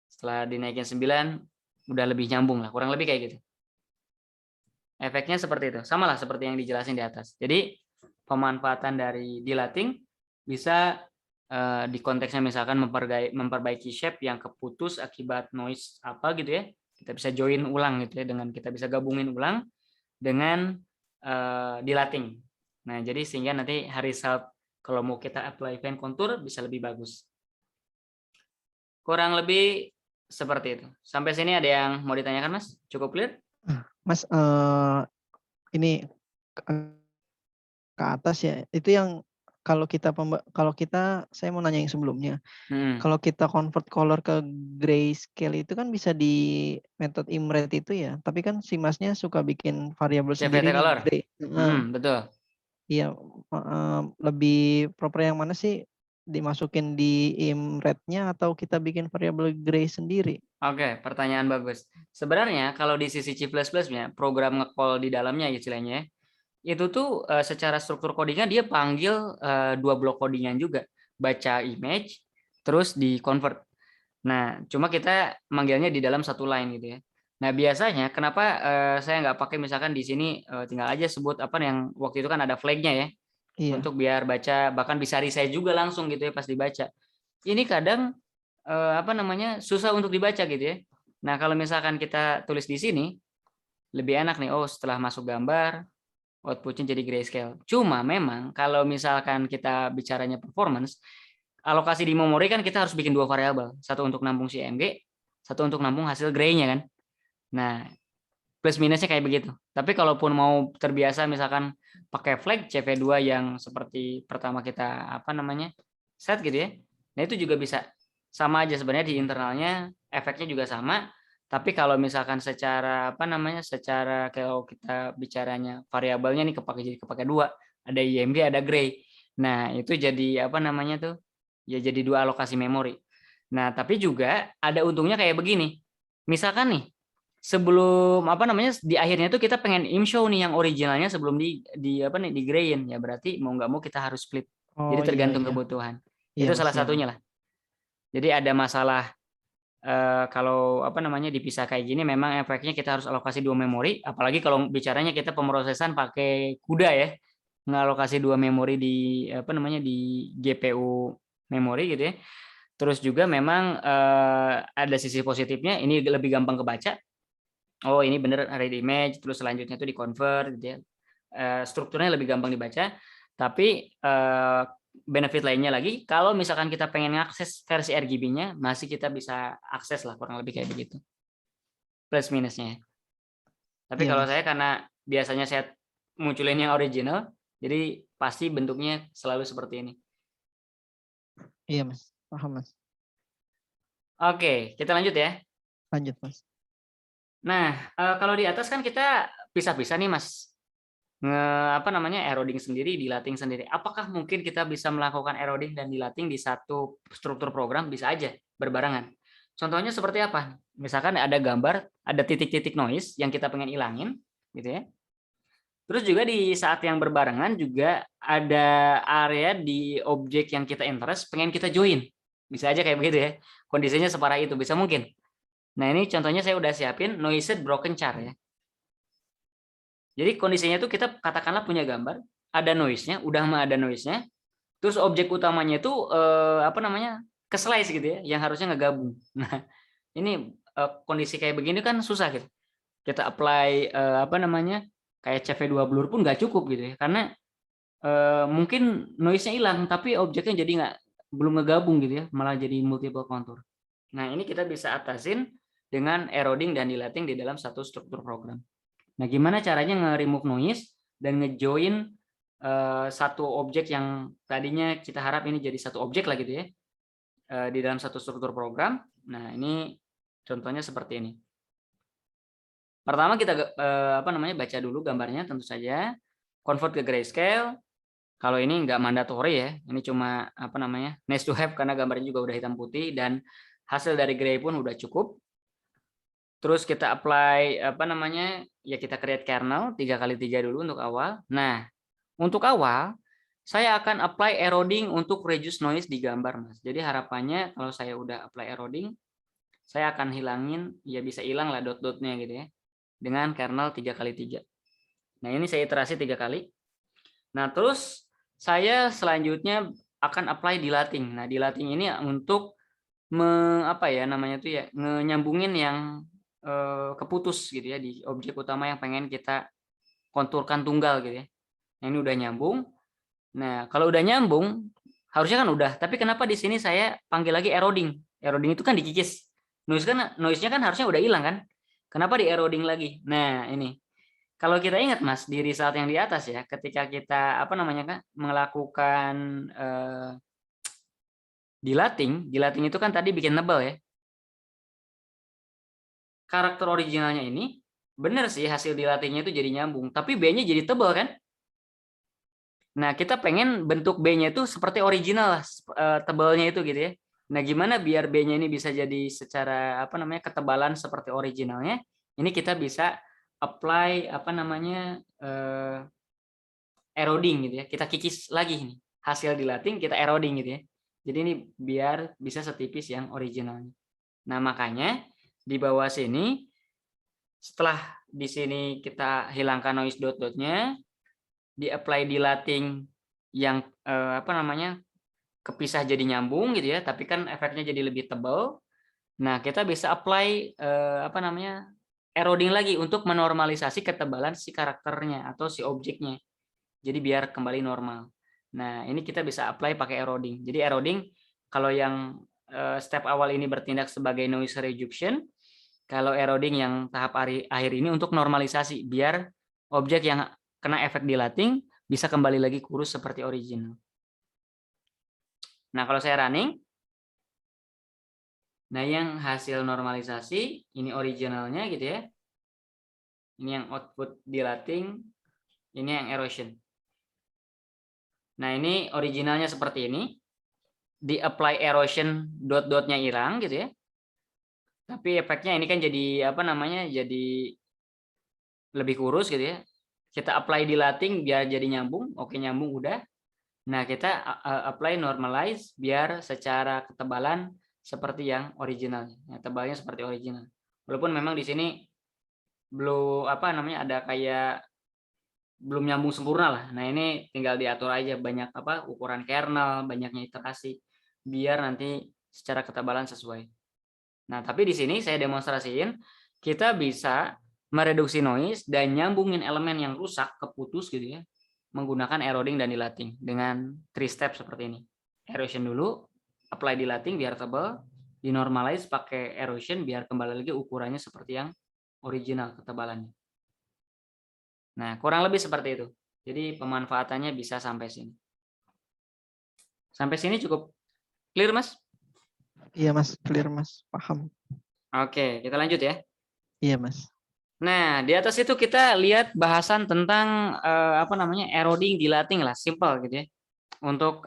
[SPEAKER 1] setelah dinaikin 9 udah lebih nyambung lah, kurang lebih kayak gitu. Efeknya seperti itu. Sama lah seperti yang dijelasin di atas. Jadi, pemanfaatan dari dilating bisa di konteksnya misalkan memperbaiki shape yang keputus akibat noise apa gitu ya. Kita bisa join ulang gitu ya, dengan kita bisa gabungin ulang dengan dilating. Nah, jadi sehingga nanti result kalau mau kita apply fan contour bisa lebih bagus. Kurang lebih seperti itu. Sampai sini ada yang mau ditanyakan, Mas? Cukup clear?
[SPEAKER 2] Mas, ini ke atas ya, itu yang kalau kita saya mau nanya yang sebelumnya. Kalau kita convert color ke grayscale itu kan bisa di metode imret itu ya, tapi kan si Masnya suka bikin variabel sendiri
[SPEAKER 1] CVT
[SPEAKER 2] nih,
[SPEAKER 1] color.
[SPEAKER 2] gray.
[SPEAKER 1] Betul.
[SPEAKER 2] Iya, lebih proper yang mana sih, dimasukin di imret-nya atau kita bikin variabel gray sendiri?
[SPEAKER 1] Oke, pertanyaan bagus. Sebenarnya kalau di sisi C++ nya program nge-call di dalamnya istilahnya, itu tuh secara struktur codingnya dia panggil 2 blok codingan juga, baca image, terus di convert. Nah, cuma kita manggilnya di dalam satu line gitu ya. Nah, biasanya kenapa saya nggak pakai misalkan di sini tinggal aja sebut apa yang waktu itu kan ada flag-nya ya,
[SPEAKER 2] Iya.
[SPEAKER 1] untuk biar baca, bahkan bisa resize juga langsung gitu ya pas dibaca. Ini kadang susah untuk dibaca gitu ya. Nah, kalau misalkan kita tulis di sini, lebih enak nih, setelah masuk gambar, outputnya jadi grayscale. Cuma memang kalau misalkan kita bicaranya performance, alokasi di memori kan kita harus bikin 2 variabel, satu untuk nampung CMG, satu untuk nampung hasil gray-nya kan. Nah, plus minusnya kayak begitu. Tapi kalaupun mau terbiasa misalkan pakai flag CV2 yang seperti pertama kita set gitu ya. Nah, itu juga bisa sama aja sebenarnya di internalnya efeknya juga sama. Tapi kalau misalkan secara secara kalau kita bicaranya variabelnya nih kepake 2, ada IMG ada gray. Nah, itu jadi ya jadi 2 alokasi memori. Nah, tapi juga ada untungnya kayak begini. Misalkan nih sebelum di akhirnya tuh kita pengen show nih yang originalnya sebelum di grayin ya, berarti mau nggak mau kita harus split. Jadi
[SPEAKER 2] Oh, iya
[SPEAKER 1] tergantung
[SPEAKER 2] iya.
[SPEAKER 1] kebutuhan.
[SPEAKER 2] Iya,
[SPEAKER 1] Itu
[SPEAKER 2] Mas,
[SPEAKER 1] salah
[SPEAKER 2] iya.
[SPEAKER 1] satunya lah. Jadi ada masalah kalau dipisah kayak gini memang efeknya kita harus alokasi 2 memori, apalagi kalau bicaranya kita pemrosesan pakai CUDA ya. Ngalokasi 2 memori di di GPU memori gitu ya. Terus juga memang ada sisi positifnya, ini lebih gampang kebaca. Oh, ini bener read image, terus selanjutnya itu di-convert gitu ya. Strukturnya lebih gampang dibaca, tapi benefit lainnya lagi, kalau misalkan kita pengen akses versi RGB-nya, masih kita bisa akses lah, kurang lebih kayak begitu. Plus minusnya. Tapi
[SPEAKER 2] Iya,
[SPEAKER 1] kalau
[SPEAKER 2] Mas.
[SPEAKER 1] saya karena biasanya saya munculin yang original, jadi pasti bentuknya selalu seperti ini.
[SPEAKER 2] Iya, Mas. Paham, Mas.
[SPEAKER 1] Oke, kita lanjut ya.
[SPEAKER 2] Lanjut, Mas.
[SPEAKER 1] Nah, kalau di atas kan kita pisah-pisah nih, Mas. Eroding sendiri, dilating sendiri. Apakah mungkin kita bisa melakukan eroding dan dilating di satu struktur program? Bisa aja berbarengan. Contohnya seperti apa? Misalkan ada gambar, ada titik-titik noise yang kita pengen ilangin, gitu ya. Terus juga di saat yang berbarengan juga ada area di objek yang kita interest pengen kita join. Bisa aja kayak begitu ya. Kondisinya separah itu, bisa mungkin. Nah, ini contohnya saya udah siapin noised broken char ya. Jadi kondisinya itu kita katakanlah punya gambar, ada noise-nya, udah mah ada noise-nya. Terus objek utamanya itu apa namanya? Ke-slice gitu ya, yang harusnya ngegabung. Nah, ini kondisi kayak begini kan susah gitu. Kita apply apa namanya? Kayak CV2 blur pun nggak cukup gitu ya. Karena mungkin noise-nya hilang tapi objeknya jadi belum ngegabung gitu ya, malah jadi multiple contour. Nah, ini kita bisa atasin dengan eroding dan dilating di dalam satu struktur program. Nah, gimana caranya nge-remove noise dan nge-join satu objek yang tadinya kita harap ini jadi satu objek lah gitu ya, di dalam satu struktur program. Nah, ini contohnya seperti ini. Pertama kita apa namanya, baca dulu gambarnya tentu saja, convert ke grayscale. Kalau ini nggak mandatory ya, ini cuma apa namanya, nice to have karena gambarnya juga udah hitam putih dan hasil dari gray pun udah cukup. Terus kita apply apa namanya, ya kita create kernel 3x3 dulu untuk awal. Nah, untuk awal saya akan apply eroding untuk reduce noise di gambar, Mas. Jadi harapannya kalau saya udah apply eroding, saya akan hilangin, ya bisa hilang lah dot-dotnya gitu ya, dengan kernel 3x3. Nah, ini saya iterasi 3 kali. Nah, terus saya selanjutnya akan apply dilating. Nah, dilating ini untuk apa ya namanya tuh ya, nyambungin yang keputus gitu ya di objek utama yang pengen kita konturkan tunggal gitu ya. Nah, ini udah nyambung. Nah, kalau udah nyambung harusnya kan udah, tapi kenapa di sini saya panggil lagi eroding? Eroding itu kan dikikis. Noise-nya kan harusnya udah hilang kan? Kenapa di eroding lagi? Nah, ini. Kalau kita ingat Mas, di result yang di atas ya, ketika kita apa namanya kan melakukan dilating itu kan tadi bikin nebel ya. Karakter originalnya ini benar sih hasil dilatingnya itu jadi nyambung, tapi B-nya jadi tebal kan? Nah, kita pengen bentuk B-nya itu seperti original lah, tebalnya itu gitu ya. Nah, gimana biar B-nya ini bisa jadi secara apa namanya ketebalan seperti originalnya? Ini kita bisa apply apa namanya eroding gitu ya. Kita kikis lagi ini. Hasil dilating kita eroding gitu ya. Jadi ini biar bisa setipis yang originalnya. Nah, makanya di bawah sini setelah di sini kita hilangkan noise dot-dotnya, di apply dilating yang apa namanya kepisah jadi nyambung gitu ya, tapi kan efeknya jadi lebih tebal. Nah, kita bisa apply apa namanya eroding lagi untuk menormalisasi ketebalan si karakternya atau si objeknya. Jadi biar kembali normal. Nah, ini kita bisa apply pakai eroding. Jadi eroding kalau yang step awal ini bertindak sebagai noise reduction, kalau eroding yang tahap akhir ini untuk normalisasi biar objek yang kena efek dilating bisa kembali lagi kurus seperti original. Nah, kalau saya running, nah yang hasil normalisasi ini originalnya gitu ya. Ini yang output dilating, ini yang erosion. Nah, ini originalnya seperti ini. Di apply erosion dot-dotnya hilang gitu ya. Tapi efeknya ini kan jadi apa namanya? Jadi lebih kurus gitu ya. Kita apply dilating biar jadi nyambung. Oke, nyambung udah. Nah, kita apply normalize biar secara ketebalan seperti yang original. Nah, tebalnya seperti original. Walaupun memang di sini belum apa namanya ada kayak belum nyambung sempurna lah. Nah, ini tinggal diatur aja banyak apa ukuran kernel, banyaknya iterasi biar nanti secara ketebalan sesuai. Nah, tapi di sini saya demonstrasiin kita bisa mereduksi noise dan nyambungin elemen yang rusak, keputus gitu ya, menggunakan eroding dan dilating dengan 3 step seperti ini. Erosion dulu, apply dilating biar tebal, dinormalize pakai erosion biar kembali lagi ukurannya seperti yang original ketebalannya. Nah, kurang lebih seperti itu. Jadi pemanfaatannya bisa sampai sini. Sampai sini cukup clear, Mas?
[SPEAKER 2] Iya, Mas. Clear, Mas. Paham.
[SPEAKER 1] Oke, kita lanjut ya.
[SPEAKER 2] Iya, Mas.
[SPEAKER 1] Nah, di atas itu kita lihat bahasan tentang apa namanya eroding, dilating lah, simple gitu ya. Untuk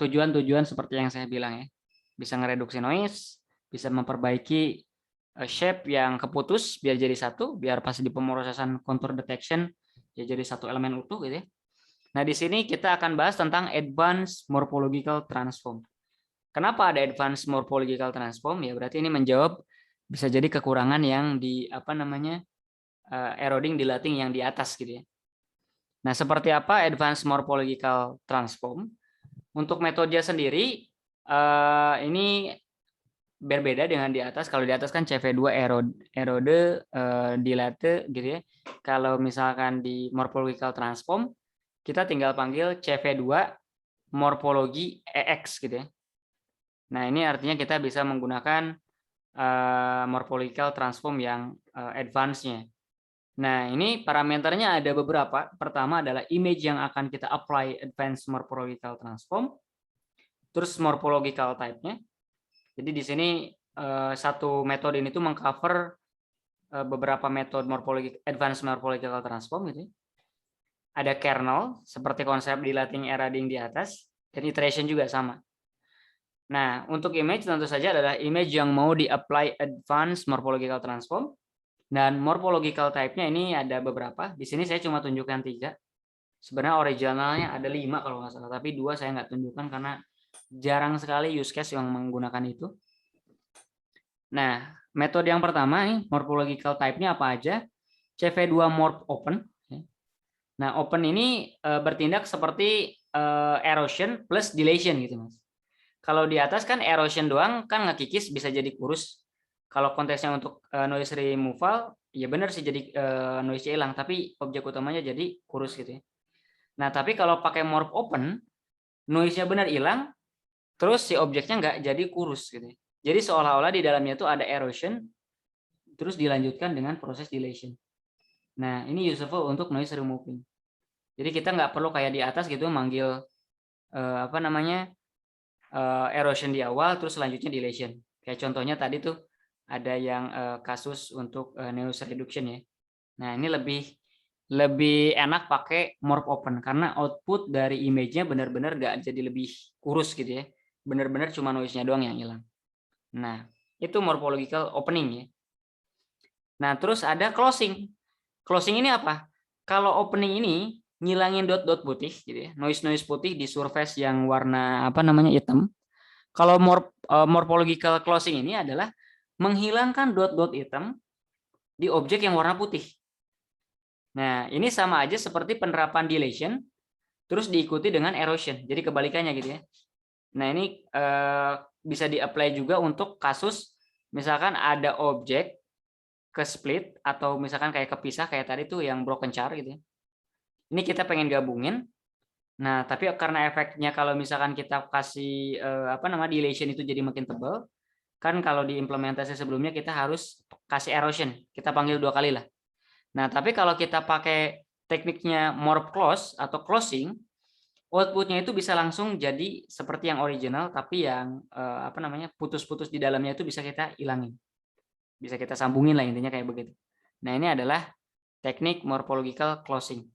[SPEAKER 1] tujuan-tujuan seperti yang saya bilang ya. Bisa ngereduksi noise, bisa memperbaiki shape yang keputus biar jadi satu, biar pas di pemrosesan contour detection ya jadi satu elemen utuh gitu ya. Nah, di sini kita akan bahas tentang advanced morphological transform. Kenapa ada advanced morphological transform? Ya berarti ini menjawab bisa jadi kekurangan yang di eroding dilating yang di atas gitu ya. Nah, seperti apa advanced morphological transform? Untuk metode sendiri ini berbeda dengan di atas. Kalau di atas kan CV2 erode dilate gitu ya. Kalau misalkan di morphological transform kita tinggal panggil CV2 morfologi EX gitu ya. Nah, ini artinya kita bisa menggunakan morphological transform yang advance-nya. Nah, ini parameternya ada beberapa. Pertama adalah image yang akan kita apply advanced morphological transform. Terus morphological type-nya. Jadi di sini satu metode ini tuh mengcover beberapa metode advanced morphological transform gitu ya. Ada kernel seperti konsep dilating eroding di atas dan iteration juga sama. Nah, untuk image tentu saja adalah image yang mau di-apply advanced morphological transform dan morphological type-nya ini ada beberapa. Di sini saya cuma tunjukkan 3. Sebenarnya originalnya ada 5 kalau nggak salah, tapi 2 saya nggak tunjukkan karena jarang sekali use case yang menggunakan itu. Nah, metode yang pertama nih, morphological type-nya apa aja? CV2 morph open. Nah, open ini bertindak seperti erosion plus dilation gitu, Mas. Kalau di atas kan erosion doang kan ngekikis bisa jadi kurus. Kalau konteksnya untuk noise removal, ya benar sih jadi noise-nya hilang, tapi objek utamanya jadi kurus gitu ya. Nah, tapi kalau pakai morph open, noise-nya benar hilang, terus si objeknya nggak jadi kurus gitu ya. Jadi seolah-olah di dalamnya itu ada erosion, terus dilanjutkan dengan proses dilation. Nah, ini useful untuk noise removing. Jadi kita nggak perlu kayak di atas gitu manggil erosion di awal, terus selanjutnya dilation. Kayak contohnya tadi tuh ada yang kasus untuk noise reduction ya. Nah, ini lebih enak pakai morph open karena output dari image-nya benar-benar nggak jadi lebih kurus gitu ya. Benar-benar cuma noise-nya doang yang hilang. Nah, itu morphological opening ya. Nah, terus ada closing. Closing ini apa? Kalau opening ini ngilangin dot-dot putih gitu ya. Noise-noise putih di surface yang warna hitam. Kalau morphological closing ini adalah menghilangkan dot-dot hitam di objek yang warna putih. Nah, ini sama aja seperti penerapan dilation terus diikuti dengan erosion. Jadi kebalikannya gitu ya. Nah, ini bisa di-apply juga untuk kasus misalkan ada objek ke split atau misalkan kayak kepisah kayak tadi tuh yang broken char gitu ya. Ini kita pengen gabungin. Nah, tapi karena efeknya kalau misalkan kita kasih dilation itu jadi makin tebal, kan kalau di implementasi sebelumnya kita harus kasih erosion. Kita panggil 2 kali lah. Nah, tapi kalau kita pakai tekniknya morph close atau closing, outputnya itu bisa langsung jadi seperti yang original, tapi yang putus-putus di dalamnya itu bisa kita hilangin. Bisa kita sambungin lah intinya kayak begitu. Nah, ini adalah teknik morphological closing.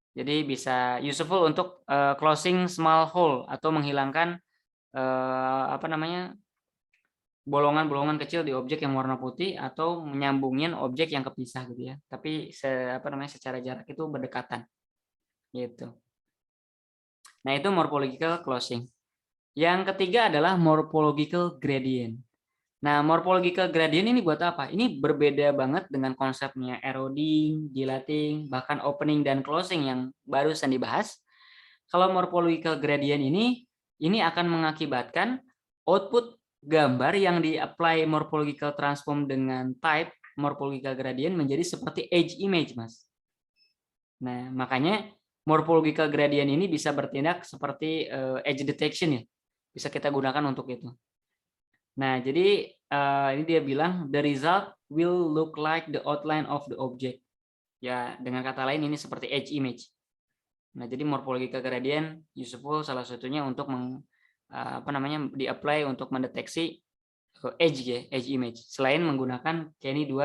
[SPEAKER 1] Jadi bisa useful untuk closing small hole atau menghilangkan bolongan-bolongan kecil di objek yang warna putih atau menyambungin objek yang kepisah gitu ya. Tapi secara jarak itu berdekatan. Gitu. Nah, itu morphological closing. Yang ketiga adalah morphological gradient. Nah, morphological gradient ini buat apa? Ini berbeda banget dengan konsepnya eroding, dilating, bahkan opening dan closing yang barusan dibahas. Kalau morphological gradient ini akan mengakibatkan output gambar yang di-apply morphological transform dengan type morphological gradient menjadi seperti edge image, Mas. Nah, makanya morphological gradient ini bisa bertindak seperti edge detection ya. Bisa kita gunakan untuk itu. Nah, jadi ini dia bilang the result will look like the outline of the object. Ya, dengan kata lain ini seperti edge image. Nah, jadi morphological gradient useful salah satunya untuk di-apply untuk mendeteksi edge ya, edge image. Selain menggunakan CV2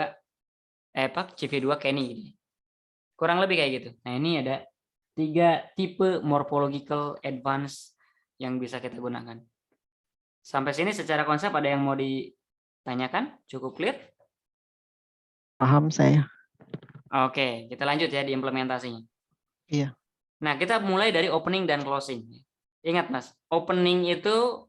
[SPEAKER 1] Kenny. Kurang lebih kayak gitu. Nah, ini ada 3 tipe morphological advance yang bisa kita gunakan. Sampai sini secara konsep ada yang mau ditanyakan? Cukup clear?
[SPEAKER 2] Paham saya.
[SPEAKER 1] Oke, kita lanjut ya di implementasinya.
[SPEAKER 2] Iya.
[SPEAKER 1] Nah, kita mulai dari opening dan closing. Ingat, Mas, opening itu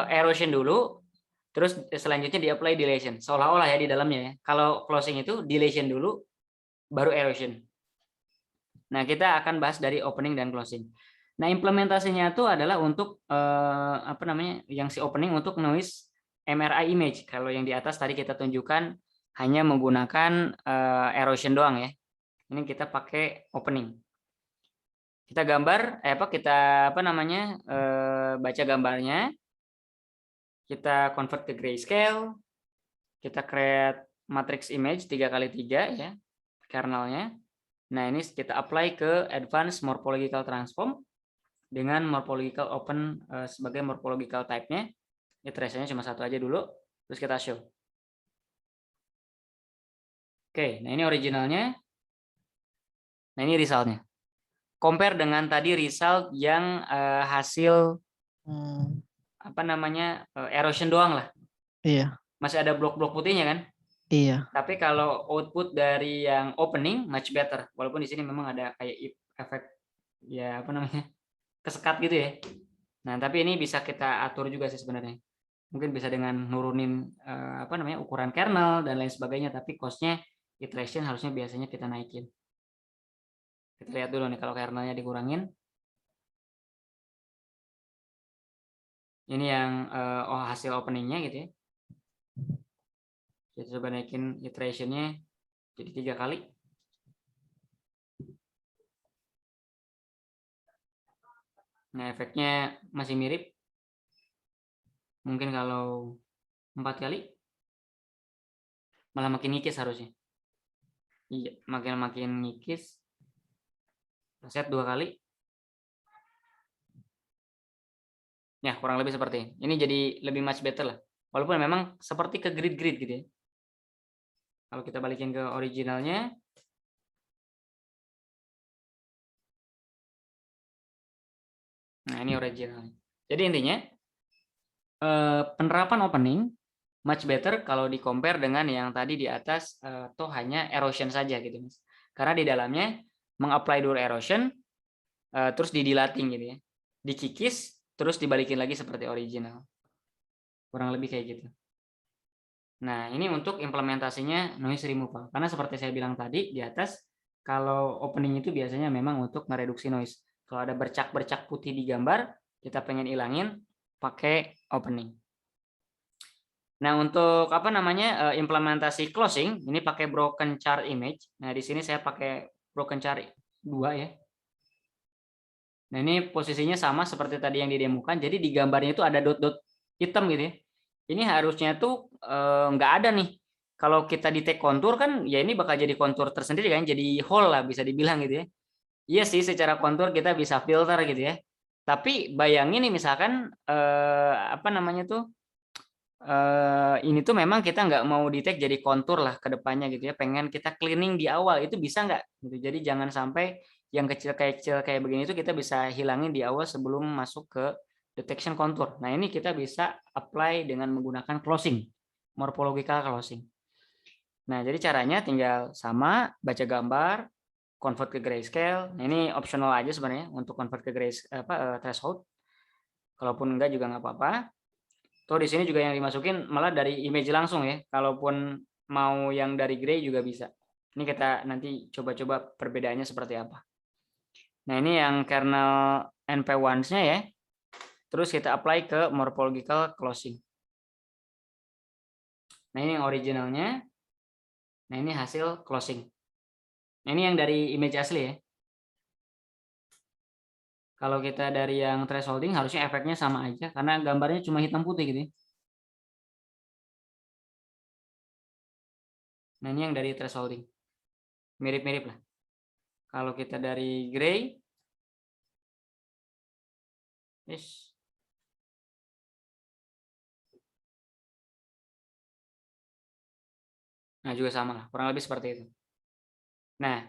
[SPEAKER 1] erosion dulu, terus selanjutnya di-apply dilation. Seolah-olah ya di dalamnya ya. Kalau closing itu dilation dulu, baru erosion. Nah, kita akan bahas dari opening dan closing. Nah, implementasinya itu adalah untuk apa namanya? Yang si opening untuk noise MRI image. Kalau yang di atas tadi kita tunjukkan hanya menggunakan erosion doang ya. Ini kita pakai opening. Kita gambar kita baca gambarnya. Kita convert ke grayscale. Kita create matrix image 3x3 ya, kernelnya. Nah, ini kita apply ke advanced morphological transform dengan morphological open sebagai morphological type-nya. Iterasinya cuma satu aja dulu, terus kita show. Oke, nah ini originalnya. Nah, ini result-nya. Compare dengan tadi result yang hasil erosion doang lah.
[SPEAKER 2] Iya.
[SPEAKER 1] Masih ada blok-blok putihnya kan?
[SPEAKER 2] Iya.
[SPEAKER 1] Tapi kalau output dari yang opening much better. Walaupun di sini memang ada kayak efek ya kesekat gitu ya. Nah, tapi ini bisa kita atur juga sih sebenarnya. Mungkin bisa dengan nurunin ukuran kernel dan lain sebagainya, tapi cost-nya iteration harusnya biasanya kita naikin. Kita lihat dulu nih kalau kernelnya dikurangin. Ini yang hasil openingnya gitu ya. Kita coba naikin iteration-nya jadi 3 kali. Nah, efeknya masih mirip. Mungkin kalau 4 kali malah makin ngikis harusnya. Iya, makin ngikis. Set 2 kali. Ya, kurang lebih seperti ini. Ini jadi lebih much better lah. Walaupun memang seperti ke grid-grid gitu ya. Kalau kita balikin ke originalnya. Nah, ini originalnya. Jadi intinya penerapan opening much better kalau di compare dengan yang tadi di atas toh hanya erosion saja gitu Mas. Karena di dalamnya mengapply dulu erosion terus didilating gitu ya. Dikikis terus dibalikin lagi seperti original. Kurang lebih kayak gitu. Nah, ini untuk implementasinya noise removal. Karena seperti saya bilang tadi di atas kalau opening itu biasanya memang untuk mereduksi noise. Kalau ada bercak-bercak putih di gambar, kita pengen ilangin pakai opening. Nah, untuk implementasi closing, ini pakai broken chart image. Nah, di sini saya pakai broken chart 2 ya. Nah, ini posisinya sama seperti tadi yang didemokan. Jadi di gambarnya itu ada dot-dot hitam gitu ya. Ini harusnya tuh nggak ada nih. Kalau kita di take kontur kan ya ini bakal jadi kontur tersendiri kan, jadi hole lah bisa dibilang gitu ya. Iya sih, secara kontur kita bisa filter gitu ya. Tapi bayangin nih misalkan ini tuh memang kita nggak mau detect jadi kontur lah ke depannya gitu ya, pengen kita cleaning di awal, itu bisa nggak gitu. Jadi jangan sampai yang kecil-kecil kayak begini itu kita bisa hilangin di awal sebelum masuk ke detection kontur. Nah, ini kita bisa apply dengan menggunakan closing, morphological closing. Nah, jadi caranya tinggal sama, baca gambar, convert ke grayscale. Nah, ini optional aja sebenarnya untuk convert ke threshold. Kalaupun enggak juga nggak apa-apa. Tuh di sini juga yang dimasukin malah dari image langsung ya. Kalaupun mau yang dari gray juga bisa. Ini kita nanti coba-coba perbedaannya seperti apa. Nah, ini yang kernel NP1-nya ya. Terus kita apply ke morphological closing. Nah, ini yang originalnya. Nah, ini hasil closing. Nah, ini yang dari image asli ya. Kalau kita dari yang thresholding harusnya efeknya sama aja karena gambarnya cuma hitam putih gitu ya. Nah, ini yang dari thresholding. Mirip-mirip lah. Kalau kita dari gray, yes. Nah, juga sama lah, kurang lebih seperti itu. Nah,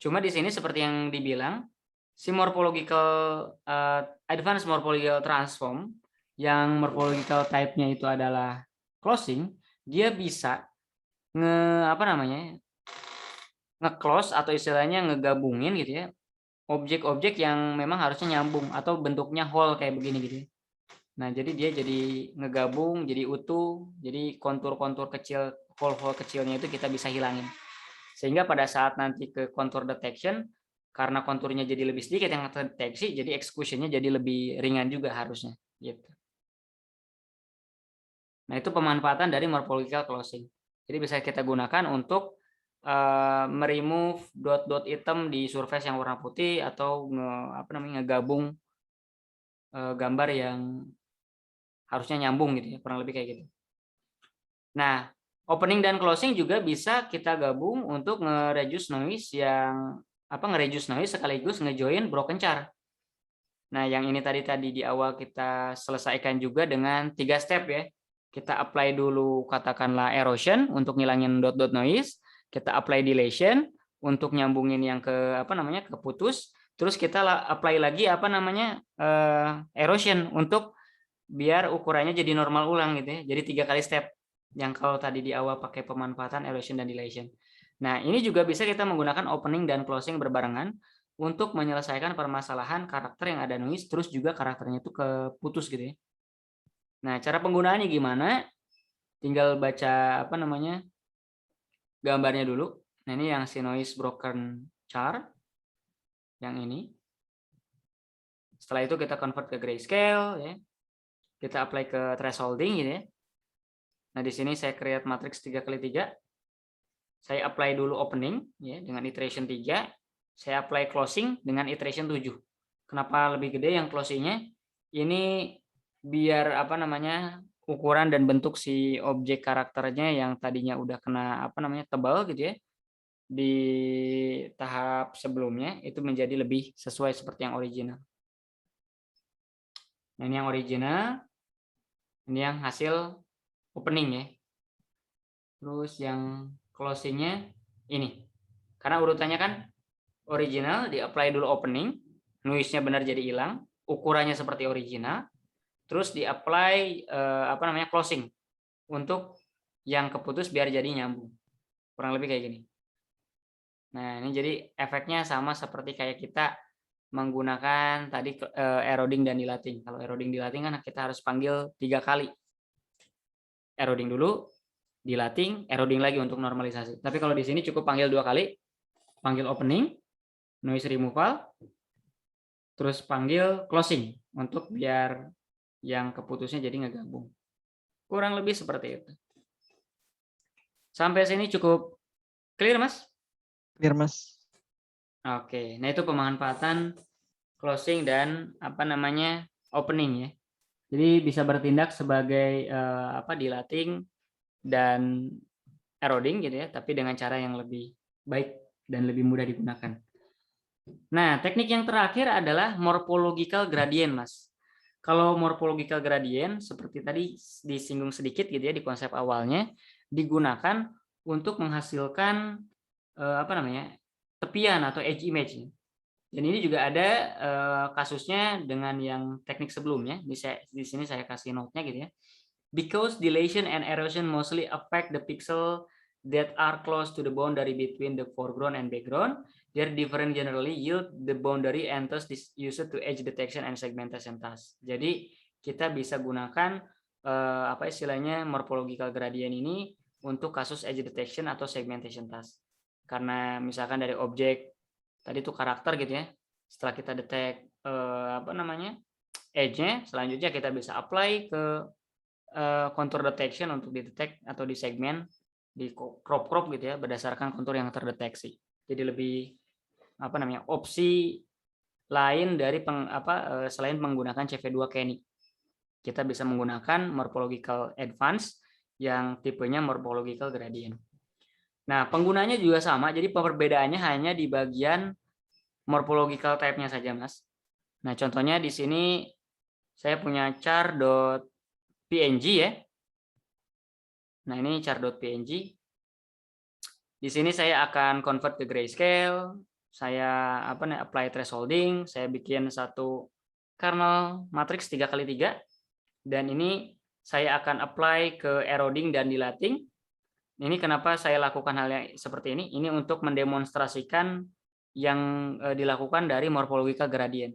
[SPEAKER 1] cuma di sini seperti yang dibilang, si advanced morphological transform yang morphological type-nya itu adalah closing, dia bisa nge-close atau istilahnya ngegabungin gitu ya, objek-objek yang memang harusnya nyambung atau bentuknya whole kayak begini gitu ya. Nah, jadi dia jadi ngegabung, jadi utuh, jadi kontur-kontur kecil, hole-hole kecilnya itu kita bisa hilangin. Sehingga pada saat nanti ke contour detection, karena konturnya jadi lebih sedikit yang terdeteksi, jadi execution-nya jadi lebih ringan juga harusnya. Gitu. Nah, itu pemanfaatan dari morphological closing. Jadi bisa kita gunakan untuk meremove dot-dot hitam di surface yang warna putih atau ngegabung gambar yang harusnya nyambung gitu ya, kurang lebih kayak gitu. Nah, opening dan closing juga bisa kita gabung untuk nge-reduce noise sekaligus nge-join broken char. Nah, yang ini tadi di awal kita selesaikan juga dengan 3 step ya. Kita apply dulu katakanlah erosion untuk ngilangin dot-dot noise, kita apply dilation untuk nyambungin yang keputus, terus kita apply lagi erosion untuk biar ukurannya jadi normal ulang gitu ya. Jadi 3 kali step yang kalau tadi di awal pakai pemanfaatan erosion dan dilation. Nah, ini juga bisa kita menggunakan opening dan closing berbarengan untuk menyelesaikan permasalahan karakter yang ada noise terus juga karakternya itu keputus gitu ya. Nah, cara penggunaannya gimana? Tinggal baca gambarnya dulu. Nah, ini yang si noise broken char yang ini. Setelah itu kita convert ke grayscale ya. Kita apply ke thresholding gitu ya. Nah, di sini saya create matrix 3x3. Saya apply dulu opening ya dengan iteration 3. Saya apply closing dengan iteration 7. Kenapa lebih gede yang closingnya? Ini biar ukuran dan bentuk si objek karakternya yang tadinya udah kena tebal gitu ya di tahap sebelumnya itu menjadi lebih sesuai seperti yang original. Nah, ini yang original. Ini yang hasil opening ya. Terus yang closingnya ini. Karena urutannya kan original, di-apply dulu opening, noise-nya benar jadi hilang, ukurannya seperti original, terus di-apply closing untuk yang keputus biar jadi nyambung. Kurang lebih kayak gini. Nah, ini jadi efeknya sama seperti kayak kita menggunakan tadi eroding dan dilating. Kalau eroding dilating kan kita harus panggil 3 kali. Eroding dulu, dilating, eroding lagi untuk normalisasi. Tapi kalau di sini cukup panggil 2 kali. Panggil opening, noise removal, terus panggil closing untuk biar yang keputusnya jadi ngegabung. Kurang lebih seperti itu. Sampai sini cukup clear, Mas?
[SPEAKER 2] Clear, Mas.
[SPEAKER 1] Oke, nah itu pemanfaatan closing dan opening ya. Jadi bisa bertindak sebagai dilating dan eroding gitu ya, tapi dengan cara yang lebih baik dan lebih mudah digunakan. Nah, teknik yang terakhir adalah morphological gradient, Mas. Kalau morphological gradient seperti tadi disinggung sedikit gitu ya di konsep awalnya, digunakan untuk menghasilkan tepian atau edge image. Dan ini juga ada kasusnya dengan yang teknik sebelumnya. Di sini saya kasih note-nya gitu ya. Because dilation and erosion mostly affect the pixel that are close to the boundary between the foreground and background, their different generally yield the boundary and thus used to edge detection and segmentation task. Jadi kita bisa gunakan morphological gradient ini untuk kasus edge detection atau segmentation task. Karena misalkan dari objek tadi itu karakter gitu ya. Setelah kita detect edge-nya, selanjutnya kita bisa apply ke contour detection untuk detect atau di segmen di crop gitu ya berdasarkan kontur yang terdeteksi. Jadi lebih opsi lain dari selain menggunakan CV2 Kenny. Kita bisa menggunakan morphological advance yang tipenya morphological gradient. Nah, penggunanya juga sama, jadi perbedaannya hanya di bagian morphological type-nya saja, Mas. Nah, contohnya di sini saya punya char.png ya. Nah, ini char.png. Di sini saya akan convert ke grayscale, saya apply thresholding, saya bikin satu kernel matrix 3x3. Dan ini saya akan apply ke eroding dan dilating. Ini kenapa saya lakukan hal yang seperti ini? Ini untuk mendemonstrasikan yang dilakukan dari morphological gradient.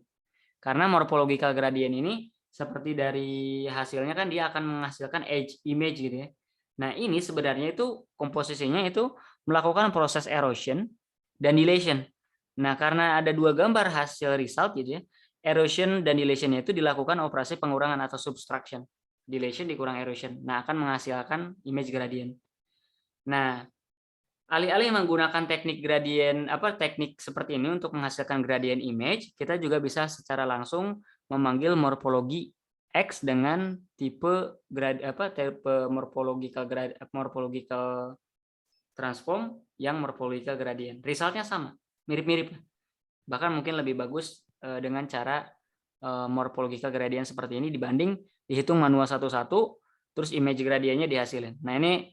[SPEAKER 1] Karena morphological gradient ini seperti dari hasilnya kan dia akan menghasilkan edge image gitu ya. Nah, ini sebenarnya itu komposisinya itu melakukan proses erosion dan dilation. Nah, karena ada dua gambar hasil result gitu ya. Erosion dan dilation itu dilakukan operasi pengurangan atau subtraction. Dilation dikurang erosion. Nah, akan menghasilkan image gradient. Nah, alih-alih menggunakan teknik gradient teknik seperti ini untuk menghasilkan gradient image, kita juga bisa secara langsung memanggil morfologi X dengan tipe tipe morphological transform yang morphological gradient. Resultnya sama, mirip-mirip. Bahkan mungkin lebih bagus dengan cara morphological gradient seperti ini dibanding dihitung manual satu-satu, terus image gradientnya dihasilin. Nah, ini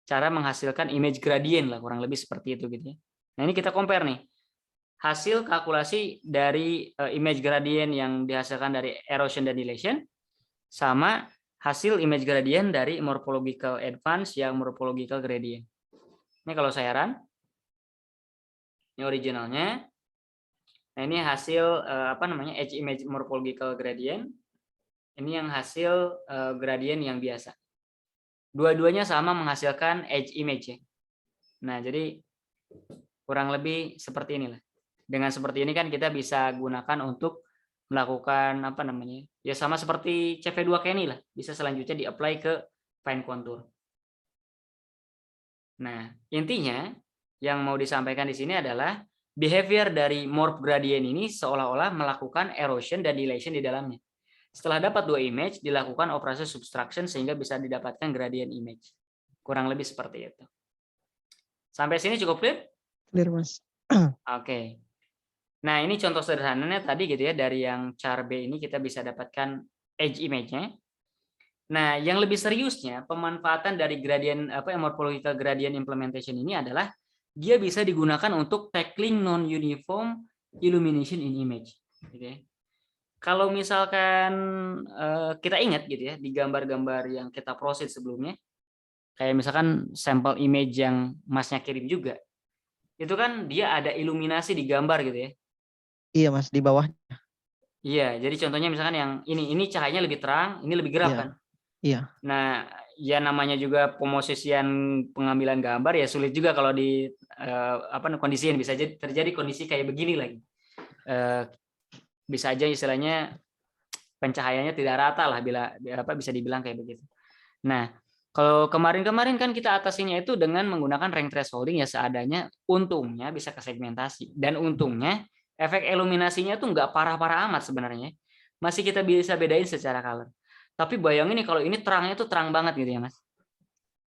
[SPEAKER 1] cara menghasilkan image gradient lah, kurang lebih seperti itu gitu ya. Nah, ini kita compare nih. Hasil kalkulasi dari image gradient yang dihasilkan dari erosion dan dilation sama hasil image gradient dari morphological advance yang morphological gradient. Ini kalau saya run, ini originalnya. Nah, ini hasil edge image morphological gradient. Ini yang hasil gradient yang biasa. Dua-duanya sama menghasilkan edge image ya. Nah, jadi kurang lebih seperti inilah. Dengan seperti ini kan kita bisa gunakan untuk melakukan ya sama seperti CV2 Kenny lah, bisa selanjutnya di-apply ke fine contour. Nah, intinya yang mau disampaikan di sini adalah behavior dari morph gradient ini seolah-olah melakukan erosion dan dilation di dalamnya. Setelah dapat dua image, dilakukan operasi subtraction sehingga bisa didapatkan gradient image. Kurang lebih seperti itu. Sampai sini cukup clear?
[SPEAKER 2] Clear, Mas.
[SPEAKER 1] Oke. Nah, ini contoh sederhananya tadi gitu ya, dari yang char B ini kita bisa dapatkan edge image-nya. Nah, yang lebih seriusnya pemanfaatan dari gradient morphological gradient implementation ini adalah dia bisa digunakan untuk tackling non-uniform illumination in image. Gitu ya. Kalau misalkan kita ingat gitu ya di gambar-gambar yang kita proses sebelumnya, kayak misalkan sampel image yang Masnya kirim juga, itu kan dia ada iluminasi di gambar gitu ya.
[SPEAKER 2] Iya Mas, di bawah.
[SPEAKER 1] Iya, jadi contohnya misalkan yang ini cahayanya lebih terang, ini lebih gelap kan.
[SPEAKER 2] Iya.
[SPEAKER 1] Nah, ya namanya juga pemosisian pengambilan gambar ya sulit juga kalau di kondisi yang bisa terjadi kondisi kayak begini lagi. Bisa aja istilahnya pencahayaannya tidak rata lah bila bisa dibilang kayak begitu. Nah, kalau kemarin-kemarin kan kita atasinya itu dengan menggunakan rank thresholding ya seadanya, untungnya bisa ke segmentasi dan untungnya efek iluminasinya tuh nggak parah-parah amat sebenarnya. Masih kita bisa bedain secara color. Tapi bayangin nih kalau ini terangnya tuh terang banget gitu ya, Mas.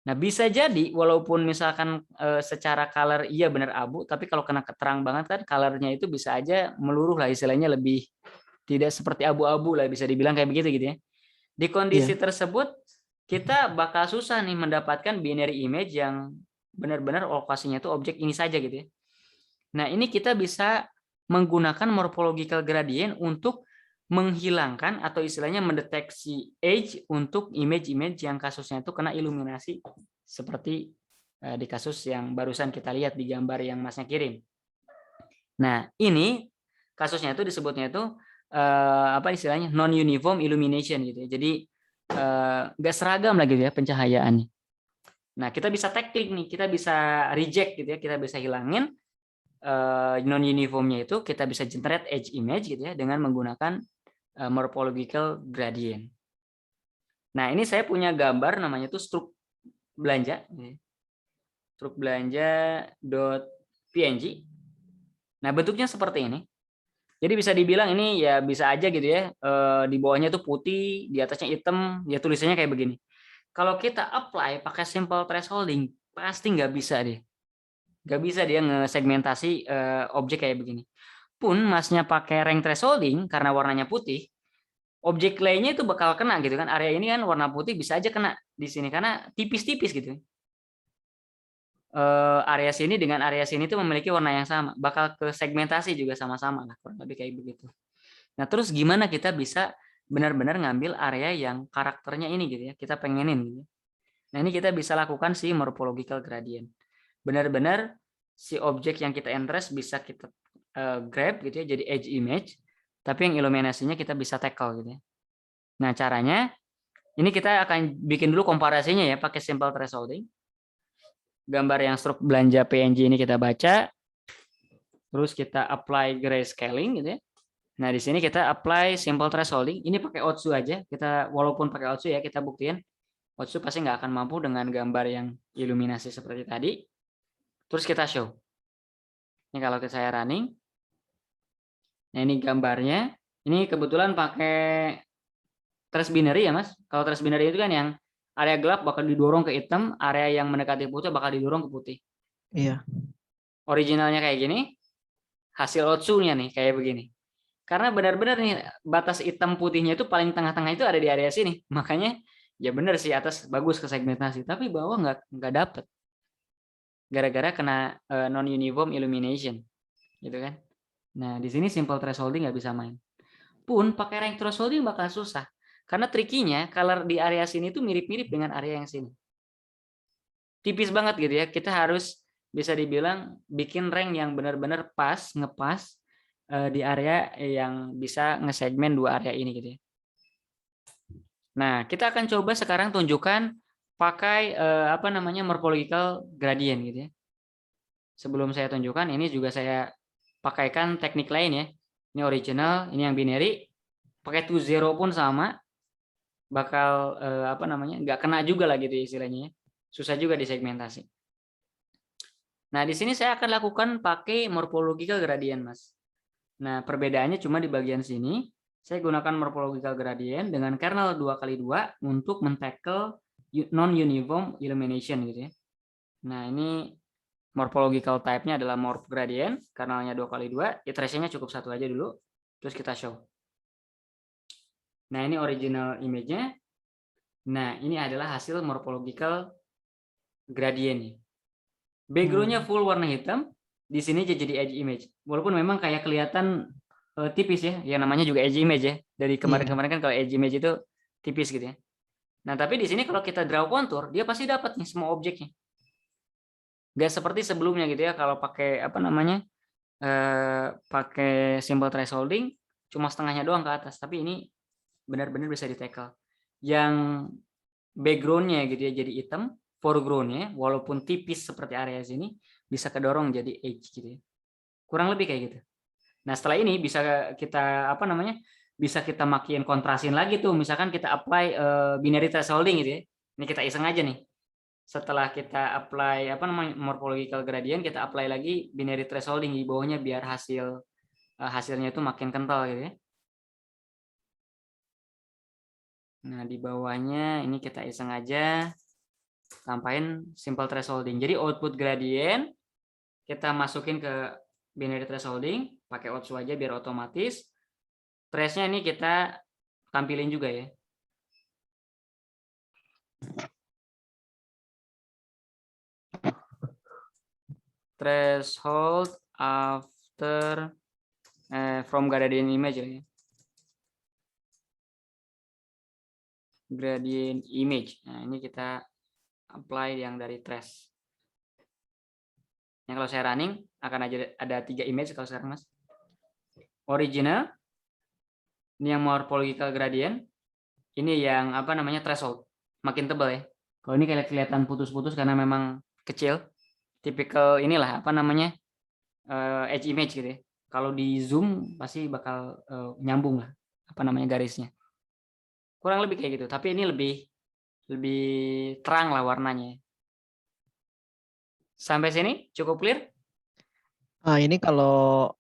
[SPEAKER 1] Nah, bisa jadi walaupun misalkan secara color iya benar abu, tapi kalau kena terang banget kan colornya itu bisa aja meluruh lah, istilahnya lebih tidak seperti abu-abu lah, bisa dibilang kayak begitu gitu ya. Di kondisi tersebut kita bakal susah nih mendapatkan binary image yang benar-benar lokasinya itu objek ini saja gitu ya. Nah, ini kita bisa menggunakan morphological gradient untuk menghilangkan atau istilahnya mendeteksi edge untuk image-image yang kasusnya itu kena iluminasi seperti di kasus yang barusan kita lihat di gambar yang Masnya kirim. Nah, ini kasusnya itu disebutnya itu istilahnya non-uniform illumination gitu ya. Jadi nggak seragam lagi gitu ya pencahayaannya. Nah, kita bisa tackling nih, kita bisa reject gitu ya, kita bisa hilangin non-uniformnya itu, kita bisa generate edge image gitu ya dengan menggunakan morphological gradient. Nah, ini saya punya gambar namanya tuh struk belanja, struk belanja.png. Nah, bentuknya seperti ini. Jadi bisa dibilang ini ya bisa aja gitu ya, di bawahnya itu putih, di atasnya hitam, ya tulisannya kayak begini. Kalau kita apply pakai simple thresholding, pasti nggak bisa deh. Nggak bisa dia ngesegmentasi objek kayak begini. Pun Masnya pakai rank thresholding karena warnanya putih, objek lainnya itu bakal kena gitu kan. Area ini kan warna putih bisa aja kena di sini karena tipis-tipis gitu. Area sini dengan area sini itu memiliki warna yang sama, bakal ke segmentasi juga sama-sama lah, kurang lebih kayak begitu. Nah, terus gimana kita bisa benar-benar ngambil area yang karakternya ini gitu ya, kita pengenin gitu. Nah, ini kita bisa lakukan si morphological gradient. Benar-benar si objek yang kita interest bisa kita grab gitu ya, jadi edge image, tapi yang iluminasinya kita bisa tackle gitu ya. Nah, caranya ini kita akan bikin dulu komparasinya ya pakai simple thresholding. Gambar yang struk belanja PNG ini kita baca, terus kita apply grayscaling gitu ya. Nah, di sini kita apply simple thresholding. Ini pakai Otsu aja. Kita walaupun pakai Otsu ya, kita buktiin Otsu pasti nggak akan mampu dengan gambar yang iluminasi seperti tadi. Terus kita show. Ini kalau saya running. Nah, ini gambarnya. Ini kebetulan pakai trace binary ya, Mas. Kalau trace binary itu kan yang area gelap bakal didorong ke hitam, area yang mendekati putih bakal didorong ke putih.
[SPEAKER 2] Iya.
[SPEAKER 1] Originalnya kayak gini, hasil Otsu-nya nih kayak begini. Karena benar-benar nih batas hitam putihnya itu paling tengah-tengah itu ada di area sini. Makanya ya benar sih atas bagus ke segmentasi, tapi bawah nggak dapet. Gara-gara kena non uniform illumination, gitu kan. Nah, di sini simple thresholding nggak bisa main. Pun pakai rank thresholding bakal susah. Karena trikinya color di area sini tuh mirip-mirip dengan area yang sini. Tipis banget gitu ya. Kita harus bisa dibilang bikin rank yang benar-benar pas, ngepas di area yang bisa ngesegmen dua area ini gitu ya. Nah, kita akan coba sekarang tunjukkan pakai apa namanya morphological gradient gitu ya. Sebelum saya tunjukkan, ini juga saya pakaikan teknik lain ya. Ini original, ini yang binary. Pakai to zero pun sama, bakal apa namanya nggak kena juga lah gitu ya istilahnya ya. Susah juga disegmentasi. Nah, di sini saya akan lakukan pakai morphological gradient, Mas. Nah, perbedaannya cuma di bagian sini. Saya gunakan morphological gradient dengan kernel 2x2 untuk men-tackle non-uniform illumination gitu ya. Nah, ini morphological type-nya adalah morph gradient, kernelnya 2x2, iterasinya cukup satu aja dulu, terus kita show. Nah, ini original image-nya. Nah, ini adalah hasil morphological gradient. Background-nya full warna hitam, di sini jadi edge image. Walaupun memang kayak kelihatan tipis ya, yang namanya juga edge image ya. Dari kemarin-kemarin kan kalau edge image itu tipis gitu ya. Nah, tapi di sini kalau kita draw contour, dia pasti dapat nih semua objeknya. Gak seperti sebelumnya gitu ya, kalau pakai apa namanya, pakai simple thresholding, cuma setengahnya doang ke atas. Tapi ini benar-benar bisa di-tackle. Yang background-nya gitu ya jadi hitam, foreground-nya walaupun tipis seperti area sini bisa kedorong jadi edge gitu ya. Kurang lebih kayak gitu. Nah, setelah ini bisa kita apa namanya? Bisa kita makin kontrasin lagi tuh. Misalkan kita apply binary thresholding gitu ya. Ini kita iseng aja nih. Setelah kita apply apa namanya morphological gradient, kita apply lagi binary thresholding di bawahnya biar hasilnya itu makin kental gitu ya. Nah, di bawahnya ini kita iseng aja tampain simple thresholding. Jadi output gradient kita masukin ke binary thresholding, pakai Otsu aja biar otomatis. Trace-nya ini kita tampilin juga ya. Threshold after from gradient image ya. Gradient image. Nah, ini kita apply yang dari trace. Yang kalau saya running akan ada 3 image kalau sekarang, Mas. Original. Ini yang morphological gradient. Ini yang apa namanya threshold. Makin tebal ya. Kalau ini kayak kelihatan putus-putus karena memang kecil. Tipikal inilah apa namanya edge image gitu ya. Kalau di zoom pasti bakal nyambung lah apa namanya garisnya. Kurang lebih kayak gitu. Tapi ini lebih terang lah warnanya. Sampai sini cukup clear?
[SPEAKER 2] Nah, ini kalau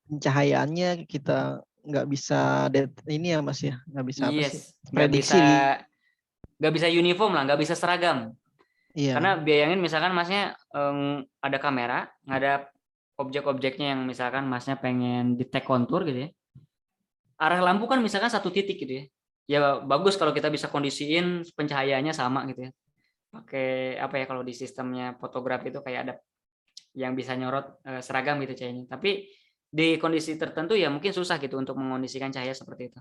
[SPEAKER 2] pencahayaannya kita nggak bisa ini ya Mas ya, nggak bisa apa sih? Prediksi.
[SPEAKER 1] Nggak bisa uniform lah, nggak bisa seragam.
[SPEAKER 2] Iya.
[SPEAKER 1] Karena bayangin misalkan Masnya ada kamera, ada objek-objeknya yang misalkan Masnya pengen detect kontur gitu ya. Arah lampu kan misalkan satu titik gitu ya. Ya bagus kalau kita bisa kondisiin pencahayaannya sama gitu ya. Pakai apa ya kalau di sistemnya fotografi itu kayak ada yang bisa nyorot seragam gitu cahayanya. Tapi di kondisi tertentu ya mungkin susah gitu untuk mengondisikan cahaya seperti itu.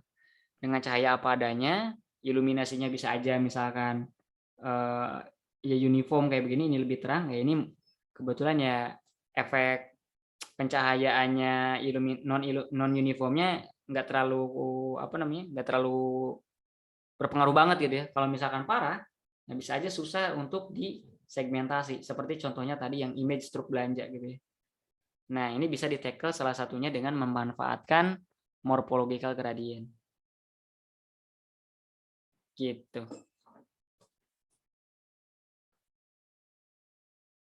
[SPEAKER 1] dengan cahaya apa adanya, iluminasinya bisa aja misalkan ya uniform kayak begini, ini lebih terang, ya ini kebetulan ya efek pencahayaannya non uniformnya nggak terlalu nggak terlalu berpengaruh banget gitu ya. Kalau misalkan parah, nah bisa aja susah untuk disegmentasi. Seperti contohnya tadi yang image truk belanja gitu ya. Nah ini bisa di-tackle salah satunya dengan memanfaatkan morphological gradient. Gitu.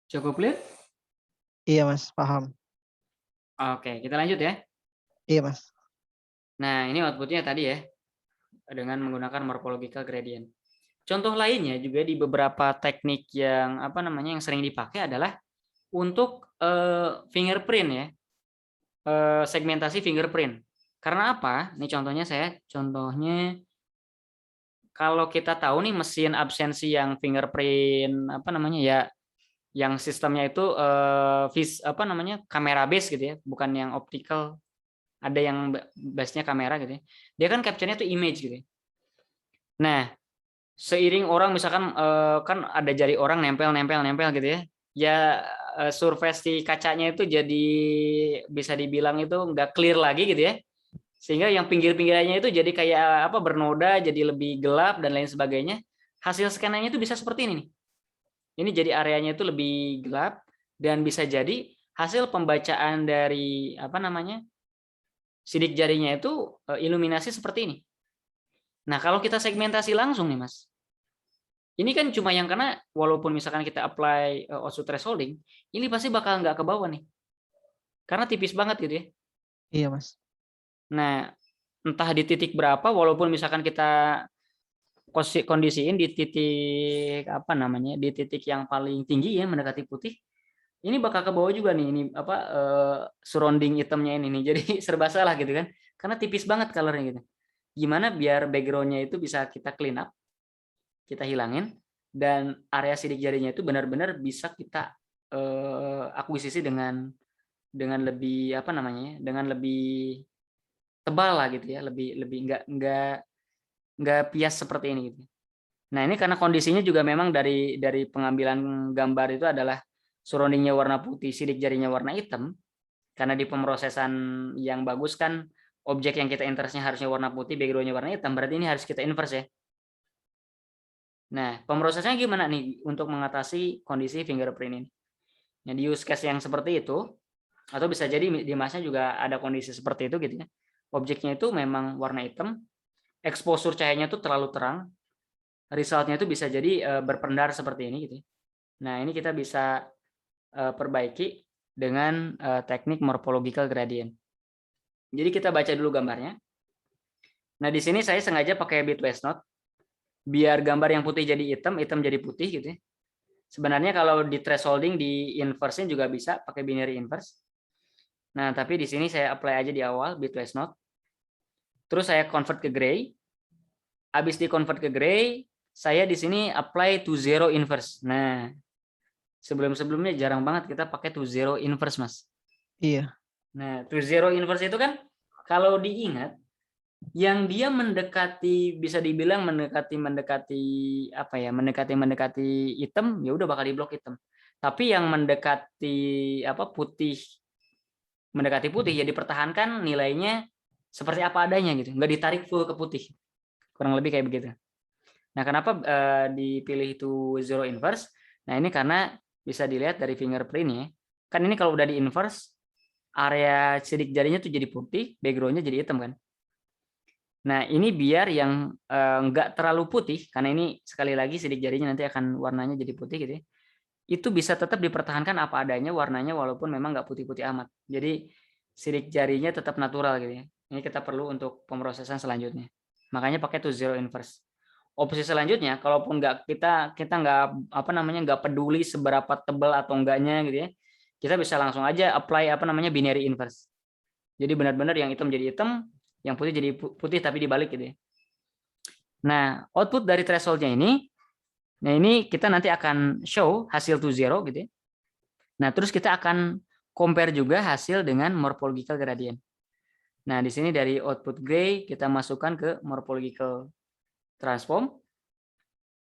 [SPEAKER 1] Cukup clear?
[SPEAKER 2] Iya Mas, paham.
[SPEAKER 1] Oke, kita lanjut ya.
[SPEAKER 2] Iya Mas.
[SPEAKER 1] Nah ini outputnya tadi ya, dengan menggunakan morphological gradient. Contoh lainnya juga di beberapa teknik yang yang sering dipakai adalah untuk fingerprint ya, segmentasi fingerprint. Karena apa? Ini contohnya kalau kita tahu nih mesin absensi yang fingerprint ya, yang sistemnya itu kamera base gitu ya, bukan yang optical. Ada yang base-nya kamera gitu ya. Dia kan capture-nya tuh image gitu ya. Nah, seiring orang misalkan kan ada jari orang nempel gitu ya. Ya surface di kacanya itu jadi bisa dibilang itu nggak clear lagi gitu ya. Sehingga yang pinggir-pinggirannya itu jadi kayak bernoda, jadi lebih gelap dan lain sebagainya. Hasil scannernya itu bisa seperti ini nih. Ini jadi areanya itu lebih gelap dan bisa jadi hasil pembacaan dari sidik jarinya itu iluminasi seperti ini. Nah, kalau kita segmentasi langsung nih, Mas. Ini kan cuma yang karena walaupun misalkan kita apply output thresholding, ini pasti bakal nggak ke bawah nih. Karena tipis banget gitu ya.
[SPEAKER 2] Iya Mas.
[SPEAKER 1] Nah, entah di titik berapa, walaupun misalkan kita kondisiin di titik di titik yang paling tinggi ya mendekati putih, ini bakal ke bawah juga nih ini surrounding hitamnya ini nih. Jadi serba salah gitu kan. Karena tipis banget colornya gitu. Gimana biar background-nya itu bisa kita clean up, kita hilangin, dan area sidik jarinya itu benar-benar bisa kita akuisisi dengan lebih dengan lebih tebal lah gitu ya, lebih nggak pias seperti ini gitu. Nah ini karena kondisinya juga memang dari pengambilan gambar itu adalah surroundingnya warna putih, sidik jarinya warna hitam. Karena di pemrosesan yang bagus kan objek yang kita interestnya harusnya warna putih, backgroundnya warna hitam, berarti ini harus kita inverse ya. Nah, pemrosesannya gimana nih untuk mengatasi kondisi fingerprint ini? Nah, di use case yang seperti itu, atau bisa jadi di masnya juga ada kondisi seperti itu gitu ya. Objeknya itu memang warna hitam, exposure cahayanya itu terlalu terang, resultnya itu bisa jadi berpendar seperti ini gitu. Nah, ini kita bisa perbaiki dengan teknik morphological gradient. Jadi kita baca dulu gambarnya. Nah, di sini saya sengaja pakai bitwise node biar gambar yang putih jadi hitam, hitam jadi putih gitu ya. Sebenarnya kalau di thresholding di inverse-nya juga bisa pakai binary inverse. Nah, tapi di sini saya apply aja di awal bitwise node. Terus saya convert ke gray. Habis di convert ke gray, saya di sini apply to zero inverse. Nah, sebelum-sebelumnya jarang banget kita pakai to zero inverse, Mas.
[SPEAKER 2] Iya.
[SPEAKER 1] Nah, to zero inverse itu kan kalau diingat yang dia mendekati bisa dibilang mendekati hitam ya udah bakal diblok hitam. Tapi yang mendekati mendekati putih ya dipertahankan nilainya seperti apa adanya gitu, nggak ditarik full ke putih. Kurang lebih kayak begitu. Nah, kenapa dipilih itu zero inverse? Nah, ini karena bisa dilihat dari fingerprint-nya. Kan ini kalau udah di inverse, area sidik jarinya tuh jadi putih, background-nya jadi hitam kan. Nah, ini biar yang nggak terlalu putih, karena ini sekali lagi sidik jarinya nanti akan warnanya jadi putih gitu ya. Itu bisa tetap dipertahankan apa adanya warnanya walaupun memang nggak putih-putih amat. Jadi sidik jarinya tetap natural gitu ya. Ini kita perlu untuk pemrosesan selanjutnya. Makanya pakai to zero inverse. Opsi selanjutnya, kalaupun kita nggak nggak peduli seberapa tebal atau enggaknya gitu ya, kita bisa langsung aja apply binary inverse. Jadi benar-benar yang hitam jadi hitam, yang putih jadi putih tapi dibalik gitu ya. Nah, output dari thresholdnya ini, nah ini kita nanti akan show hasil to zero gitu ya. Nah, terus kita akan compare juga hasil dengan morphological gradient. Nah, di sini dari output gray kita masukkan ke morphological transform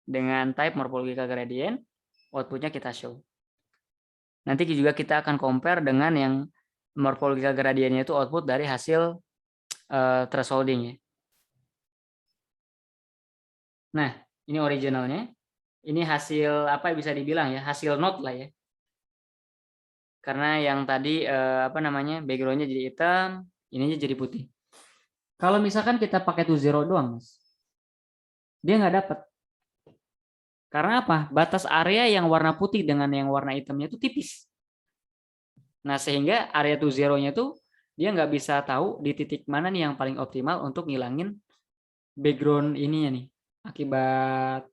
[SPEAKER 1] dengan type morphological gradient, outputnya kita show. Nanti juga kita akan compare dengan yang morphological gradientnya itu output dari hasil thresholding ya. Nah, ini originalnya. Ini hasil apa bisa dibilang ya, hasil node lah ya. Karena yang tadi backgroundnya jadi hitam, ininya jadi putih. Kalau misalkan kita pakai to zero doang, Mas, dia nggak dapat. Karena apa? Batas area yang warna putih dengan yang warna hitamnya itu tipis. Nah, sehingga area to zero-nya itu dia nggak bisa tahu di titik mana nih yang paling optimal untuk ngilangin background ininya nih. Akibat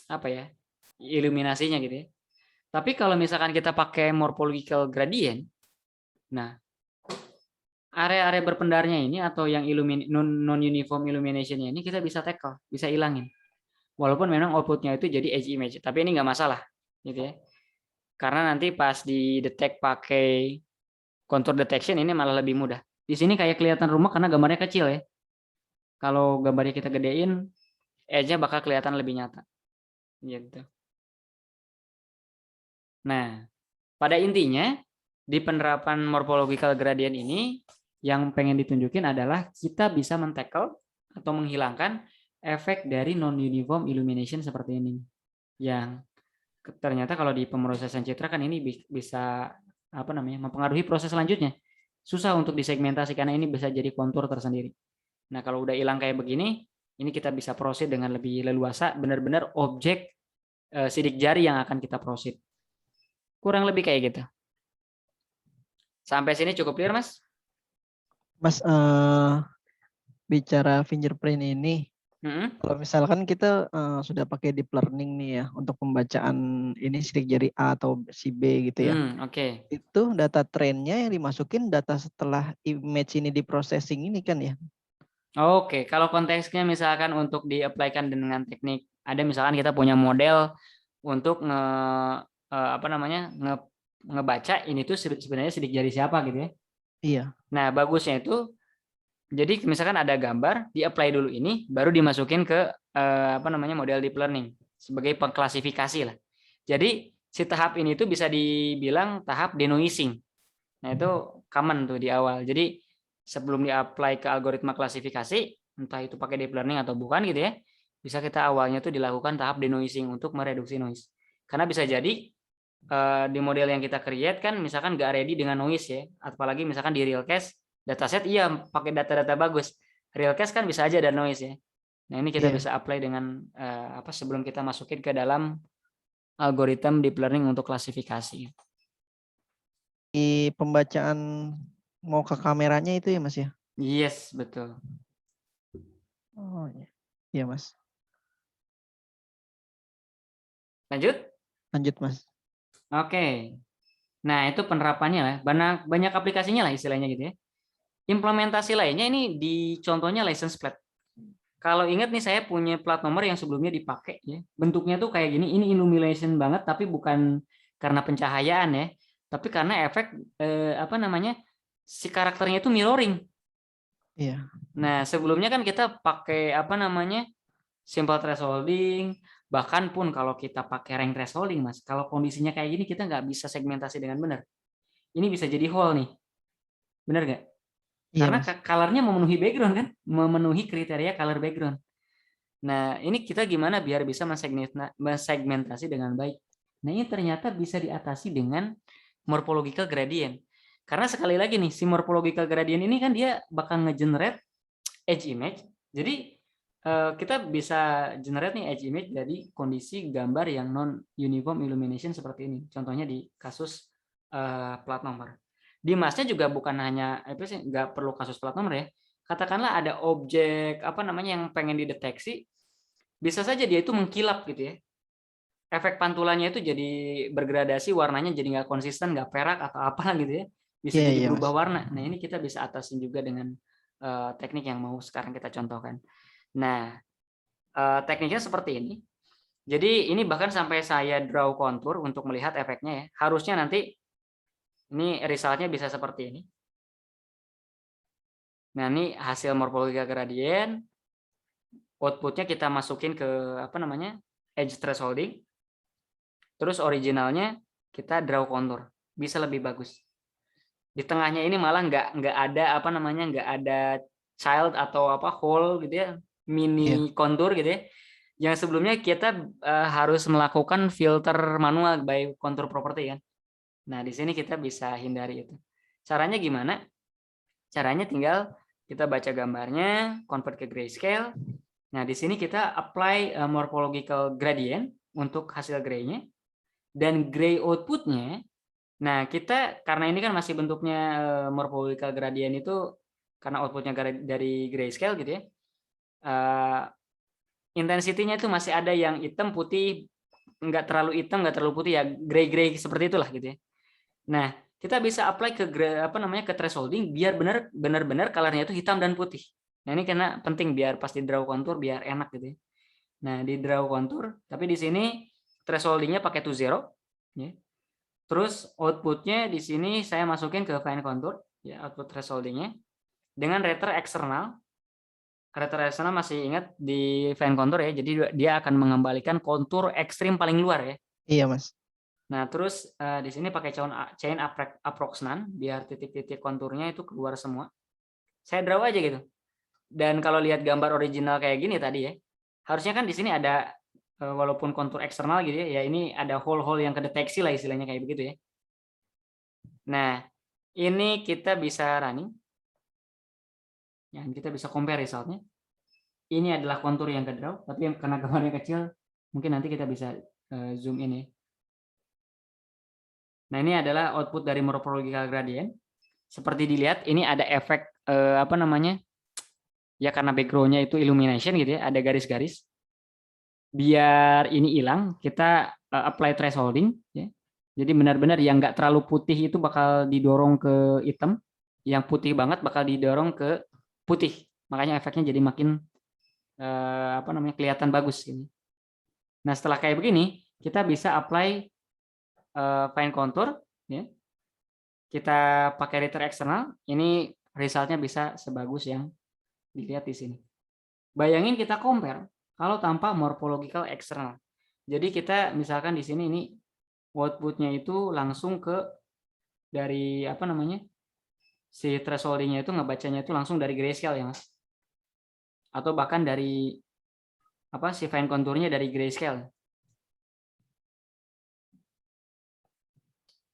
[SPEAKER 1] apa ya? Iluminasinya gitu ya. Tapi kalau misalkan kita pakai morphological gradient, nah area-area berpendarnya ini atau yang non-uniform illumination-nya ini kita bisa tackle, bisa hilangin. Walaupun memang outputnya itu jadi edge image, tapi ini nggak masalah, gitu ya. Karena nanti pas di detect pakai contour detection ini malah lebih mudah. Di sini kayak kelihatan rumah karena gambarnya kecil ya. Kalau gambarnya kita gedein, edge-nya bakal kelihatan lebih nyata. Gitu. Nah, pada intinya di penerapan morphological gradient ini yang pengen ditunjukin adalah kita bisa men-tackle atau menghilangkan efek dari non-uniform illumination seperti ini. Yang ternyata kalau di pemrosesan citra kan ini bisa mempengaruhi proses selanjutnya. Susah untuk disegmentasi karena ini bisa jadi kontur tersendiri. Nah, kalau udah hilang kayak begini, ini kita bisa proceed dengan lebih leluasa, benar-benar objek sidik jari yang akan kita proceed. Kurang lebih kayak gitu. Sampai sini cukup clear, Mas?
[SPEAKER 2] Mas, bicara fingerprint ini, kalau misalkan kita sudah pakai deep learning nih ya untuk pembacaan ini sidik jari A atau si B gitu ya.
[SPEAKER 1] Oke.
[SPEAKER 2] Itu data trennya yang dimasukin data setelah image ini diprocessing ini kan ya?
[SPEAKER 1] Oke, kalau konteksnya misalkan untuk di-apply-kan dengan teknik, ada misalkan kita punya model untuk ngebaca ini tuh sebenarnya sidik jari siapa gitu ya.
[SPEAKER 2] Iya.
[SPEAKER 1] Nah, bagusnya itu jadi misalkan ada gambar, di-apply dulu ini, baru dimasukin ke model deep learning sebagai pengklasifikasi lah. Jadi si tahap ini tuh bisa dibilang tahap denoising. Nah, itu common tuh di awal. Jadi sebelum di-apply ke algoritma klasifikasi, entah itu pakai deep learning atau bukan gitu ya, bisa kita awalnya tuh dilakukan tahap denoising untuk mereduksi noise. Karena bisa jadi di model yang kita create kan misalkan nggak ready dengan noise ya, apalagi misalkan di real case dataset iya pakai data-data bagus, real case kan bisa aja ada noise ya. Nah, ini kita bisa apply dengan sebelum kita masukin ke dalam algoritma deep learning untuk klasifikasi.
[SPEAKER 2] Di pembacaan mau ke kameranya itu ya Mas ya?
[SPEAKER 1] Yes, betul.
[SPEAKER 2] Oh iya Mas.
[SPEAKER 1] Lanjut?
[SPEAKER 2] Lanjut Mas.
[SPEAKER 1] Oke. Nah, itu penerapannya lah. Banyak aplikasinya lah istilahnya gitu ya. Implementasi lainnya ini di contohnya license plate. Kalau ingat nih saya punya plat nomor yang sebelumnya dipakai ya. Bentuknya tuh kayak gini. Ini illumination banget tapi bukan karena pencahayaan ya. Tapi karena efek si karakternya itu mirroring.
[SPEAKER 2] Iya.
[SPEAKER 1] Nah, sebelumnya kan kita pakai simple thresholding, bahkan pun kalau kita pakai rank thresholding, Mas, kalau kondisinya kayak gini kita nggak bisa segmentasi dengan benar. Ini bisa jadi hole nih. Benar nggak?
[SPEAKER 2] Iya,
[SPEAKER 1] Karena
[SPEAKER 2] Mas.
[SPEAKER 1] color-nya memenuhi background kan? Memenuhi kriteria color background. Nah, ini kita gimana biar bisa mensegmentasi dengan baik. Nah, ini ternyata bisa diatasi dengan morphological gradient. Karena sekali lagi nih, si morphological gradient ini kan dia bakal nge-generate edge image. Jadi kita bisa generate nih edge image dari kondisi gambar yang non uniform illumination seperti ini. Contohnya di kasus plat nomor. Di masnya juga bukan hanya nggak perlu kasus plat nomor ya. Katakanlah ada objek yang pengen dideteksi, bisa saja dia itu mengkilap gitu ya. Efek pantulannya itu jadi bergradasi, warnanya jadi nggak konsisten, nggak perak atau apa gitu ya. Bisa jadi berubah warna. Nah, ini kita bisa atasin juga dengan teknik yang mau sekarang kita contohkan. Nah, tekniknya seperti ini. Jadi ini bahkan sampai saya draw kontur untuk melihat efeknya ya. Harusnya nanti ini resultnya bisa seperti ini. Nah, ini hasil morphological gradient. Outputnya kita masukin ke edge thresholding. Terus originalnya kita draw contour, bisa lebih bagus. Di tengahnya ini malah nggak ada nggak ada child atau hole gitu ya, mini contour gitu ya. Yang sebelumnya kita harus melakukan filter manual by contour property kan. Nah, di sini kita bisa hindari itu. Caranya gimana? Caranya tinggal kita baca gambarnya, convert ke grayscale. Nah, di sini kita apply morphological gradient untuk hasil gray-nya. Dan gray outputnya, nah kita karena ini kan masih bentuknya morphological gradient itu karena outputnya dari grayscale gitu ya, intensity-nya itu masih ada yang hitam putih, nggak terlalu hitam nggak terlalu putih ya, gray seperti itulah gitu ya. Nah, kita bisa apply ke ke thresholding biar benar-benar color-nya itu hitam dan putih. Nah, ini karena penting biar pasti draw contour biar enak gitu ya. Nah, di draw contour, tapi di sini thresholding-nya pakai to zero ya. Terus outputnya di sini saya masukin ke fine contour ya, output thresholding-nya dengan rater eksternal. Rater eksternal masih ingat di fine contour ya, jadi dia akan mengembalikan kontur ekstrim paling luar ya.
[SPEAKER 2] Iya, Mas.
[SPEAKER 1] Nah, terus di sini pakai chain approximant biar titik-titik konturnya itu keluar semua. Saya draw aja gitu. Dan kalau lihat gambar original kayak gini tadi ya, harusnya kan di sini ada walaupun kontur eksternal gitu ya, ini ada hole-hole yang kedeteksi lah istilahnya kayak begitu ya. Nah, ini kita bisa running. Ya, kita bisa compare resultnya. Ini adalah kontur yang ke-draw, tapi karena gambarnya kecil, mungkin nanti kita bisa zoom in ya. Nah, ini adalah output dari morphological gradient. Seperti dilihat, ini ada efek ya karena background-nya itu illumination gitu ya, ada garis-garis. Biar ini hilang, kita apply thresholding ya. Jadi benar-benar yang nggak terlalu putih itu bakal didorong ke hitam, yang putih banget bakal didorong ke putih. Makanya efeknya jadi makin kelihatan bagus ini. Nah, setelah kayak begini, kita bisa apply fine contour ya. Kita pakai rater eksternal, ini resultnya bisa sebagus yang dilihat di sini. Bayangin kita compare kalau tanpa morphological eksternal. Jadi kita misalkan di sini ini outputnya itu langsung ke dari si thresholding-nya itu ngebacanya itu langsung dari grayscale ya Mas, atau bahkan dari si fine contour-nya dari grayscale.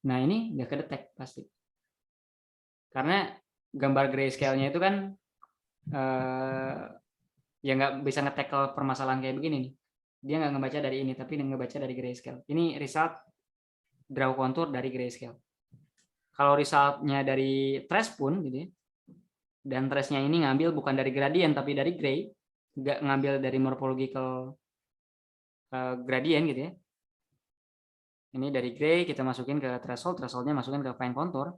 [SPEAKER 1] Nah, ini nggak kedetek pasti karena gambar grayscale-nya itu kan ya nggak bisa nge-tackle permasalahan kayak begini nih. Dia nggak ngebaca dari ini tapi ngebaca dari grayscale. Ini result draw contour dari grayscale. Kalau resultnya dari trace pun gitu ya, dan trace-nya ini ngambil bukan dari gradient tapi dari gray, nggak ngambil dari morphological gradient gitu ya. Ini dari gray kita masukin ke threshold, thresholdnya masukin ke fine contour.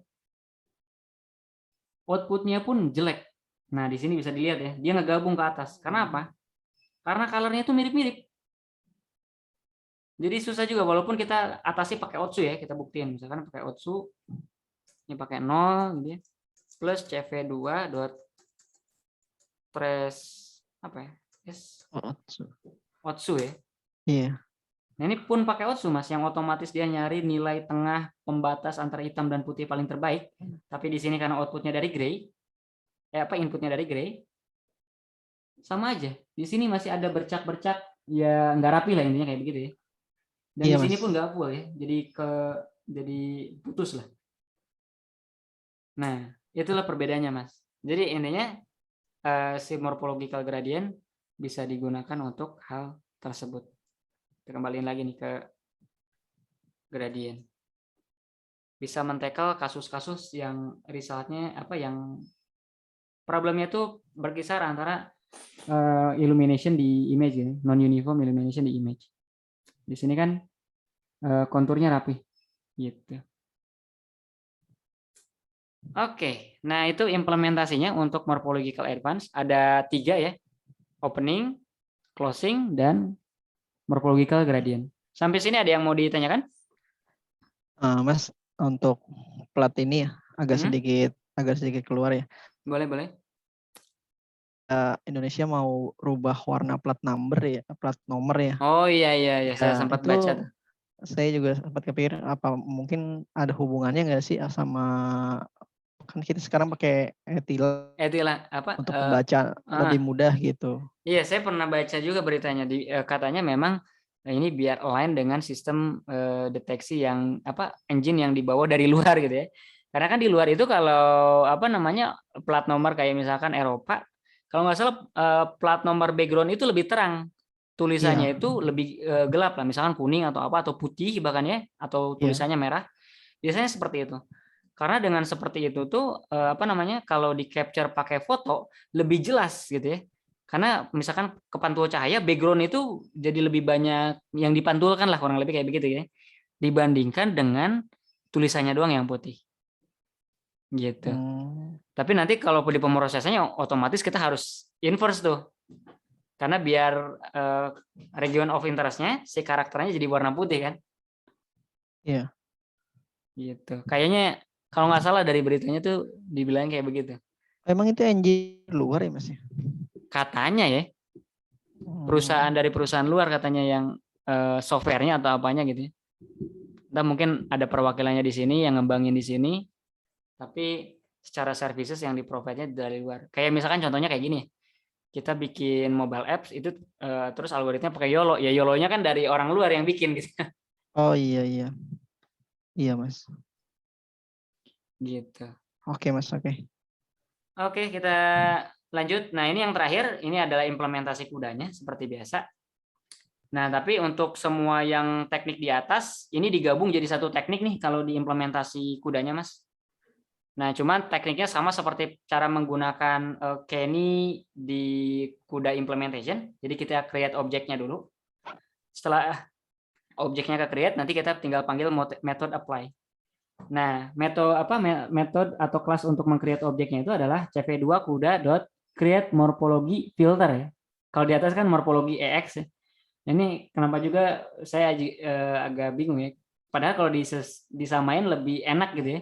[SPEAKER 1] Outputnya pun jelek. Nah, di sini bisa dilihat ya, dia ngegabung ke atas. Karena apa? Karena colornya itu mirip-mirip. Jadi susah juga walaupun kita atasi pakai Otsu ya, kita buktiin misalkan pakai Otsu ini pakai 0 gitu ya, plus CV2 dot trace Otsu ya.
[SPEAKER 2] Iya.
[SPEAKER 1] Nah, ini pun pakai Otsu Mas, yang otomatis dia nyari nilai tengah pembatas antara hitam dan putih paling terbaik. Tapi di sini karena outputnya dari gray, inputnya dari gray, sama aja. Di sini masih ada bercak-bercak, ya nggak rapi lah intinya kayak begitu ya. Dan
[SPEAKER 2] Iya,
[SPEAKER 1] di sini
[SPEAKER 2] Mas.
[SPEAKER 1] pun nggak full ya, jadi putus lah. Nah, itulah perbedaannya Mas. Jadi intinya si morphological gradient bisa digunakan untuk hal tersebut. Kita kembaliin lagi nih ke gradient. Bisa men-tackle kasus-kasus yang resultnya yang problemnya itu berkisar antara illumination di image ini, non-uniform illumination di image. Di sini kan konturnya rapi gitu. Oke, nah itu implementasinya untuk morphological advance. Ada 3 ya, opening, closing, dan morphological gradient. Sampai sini ada yang mau ditanyakan?
[SPEAKER 2] Mas, untuk plat ini ya agak sedikit keluar ya.
[SPEAKER 1] Boleh.
[SPEAKER 2] Indonesia mau rubah warna plat nomor ya.
[SPEAKER 1] Oh iya saya sempat
[SPEAKER 2] itu
[SPEAKER 1] baca tuh.
[SPEAKER 2] saya juga sempat kepikir apa mungkin ada hubungannya nggak sih sama kan kita sekarang pakai
[SPEAKER 1] Etilah
[SPEAKER 2] untuk membaca lebih mudah gitu.
[SPEAKER 1] Iya, saya pernah baca juga beritanya katanya memang ini biar align dengan sistem deteksi yang engine yang dibawa dari luar gitu ya. Karena kan di luar itu kalau plat nomor kayak misalkan Eropa, kalau nggak salah plat nomor background itu lebih terang, tulisannya
[SPEAKER 2] Iya.
[SPEAKER 1] itu lebih gelap lah, misalkan kuning atau atau putih bahkan ya, atau tulisannya merah. Biasanya seperti itu. Karena dengan seperti itu tuh kalau di capture pakai foto lebih jelas gitu ya. Karena misalkan kepantul cahaya background itu jadi lebih banyak yang dipantulkan lah, kurang lebih kayak begitu ya. Dibandingkan dengan tulisannya doang yang putih. Gitu. Tapi nanti kalau di pemrosesannya otomatis kita harus inverse tuh. Karena biar region of interest-nya si karakternya jadi warna putih kan.
[SPEAKER 2] Iya.
[SPEAKER 1] Gitu. Kayaknya kalau nggak salah dari beritanya tuh dibilang kayak begitu.
[SPEAKER 2] Emang itu engine luar ya Mas ya?
[SPEAKER 1] Katanya ya. Perusahaan dari perusahaan luar katanya yang softwarenya atau apanya gitu. Entah mungkin ada perwakilannya di sini yang ngembangin di sini. Tapi secara services yang di-provide-nya dari luar. Kayak misalkan contohnya kayak gini. Kita bikin mobile apps itu terus algoritma pakai YOLO. Ya YOLO-nya kan dari orang luar yang bikin gitu.
[SPEAKER 2] Oh iya. Iya Mas.
[SPEAKER 1] Gitu.
[SPEAKER 2] Oke Mas, oke.
[SPEAKER 1] Oke, kita lanjut. Nah, ini yang terakhir, ini adalah implementasi kudanya seperti biasa. Nah, tapi untuk semua yang teknik di atas, ini digabung jadi satu teknik nih kalau diimplementasi kudanya, Mas. Nah, cuman tekniknya sama seperti cara menggunakan Kenny di kuda implementation. Jadi kita create objeknya dulu. Setelah objeknya ke create, nanti kita tinggal panggil method apply. Nah, metode atau kelas untuk meng-create objeknya itu adalah cv2 kuda.create morphology filter ya. Kalau di atas kan morphology EX ya. Ini kenapa juga saya agak bingung ya. Padahal kalau disamain lebih enak gitu ya.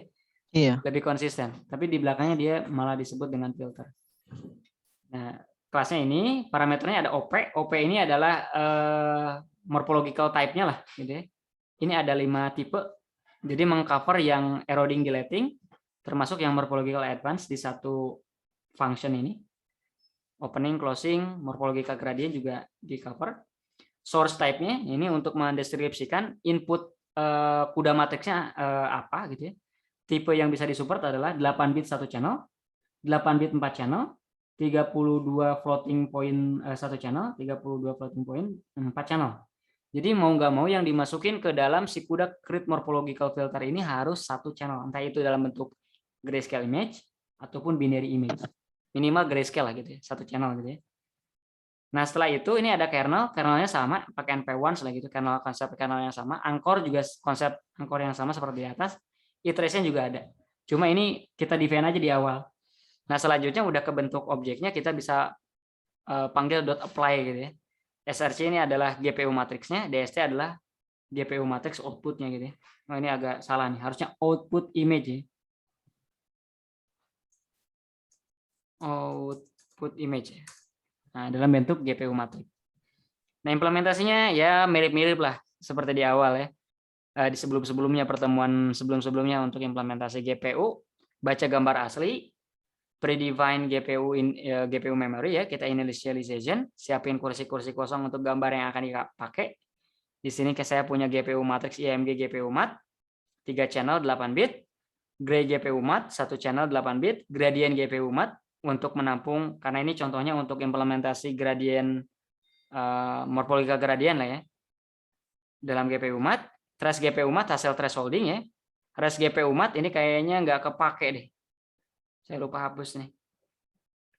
[SPEAKER 2] Iya.
[SPEAKER 1] Lebih konsisten. Tapi di belakangnya dia malah disebut dengan filter. Nah, kelasnya ini parameternya ada OP. OP ini adalah morphological type-nya lah gitu ya. Ini ada 5 tipe. Jadi mengcover yang eroding dilating, termasuk yang morphological advance di satu function ini. Opening, closing, morphological gradient juga di cover. Source type-nya ini untuk mendeskripsikan input kuda matriksnya apa gitu ya. Tipe yang bisa disupport adalah 8 bit 1 channel, 8 bit 4 channel, 32 floating point 1 channel, 32 floating point 4 channel. Jadi mau nggak mau yang dimasukin ke dalam si kuda create morphological filter ini harus satu channel, entah itu dalam bentuk grayscale image ataupun binary image. Minimal grayscale lah gitu ya, satu channel gitu ya. Nah, setelah itu ini ada kernelnya sama, pakai NP1 setelah gitu, konsep kernel yang sama, anchor juga konsep anchor yang sama seperti di atas, iteration juga ada. Cuma ini kita define aja di awal. Nah, selanjutnya udah kebentuk objeknya kita bisa panggil .apply gitu ya. SRC ini adalah GPU matriksnya, DST adalah GPU matriks outputnya gitu ya. Oh, ini agak salah nih, harusnya output image ya. Output image ya. Nah, dalam bentuk GPU matriks. Nah, implementasinya ya mirip-mirip lah seperti di awal ya. Di sebelum-sebelumnya, pertemuan sebelum-sebelumnya untuk implementasi GPU, baca gambar asli, predefine GPU memory ya, kita initialization, siapin kursi-kursi kosong untuk gambar yang akan dipakai. Di sini saya punya GPU matrix IMG GPU mat 3 channel 8 bit, gray GPU mat 1 channel 8 bit, gradient GPU mat untuk menampung, karena ini contohnya untuk implementasi gradient morphological gradient lah ya. Dalam GPU mat, trace GPU mat hasil thresholding ya. Trace GPU mat ini kayaknya nggak kepake deh. Saya lupa hapus nih.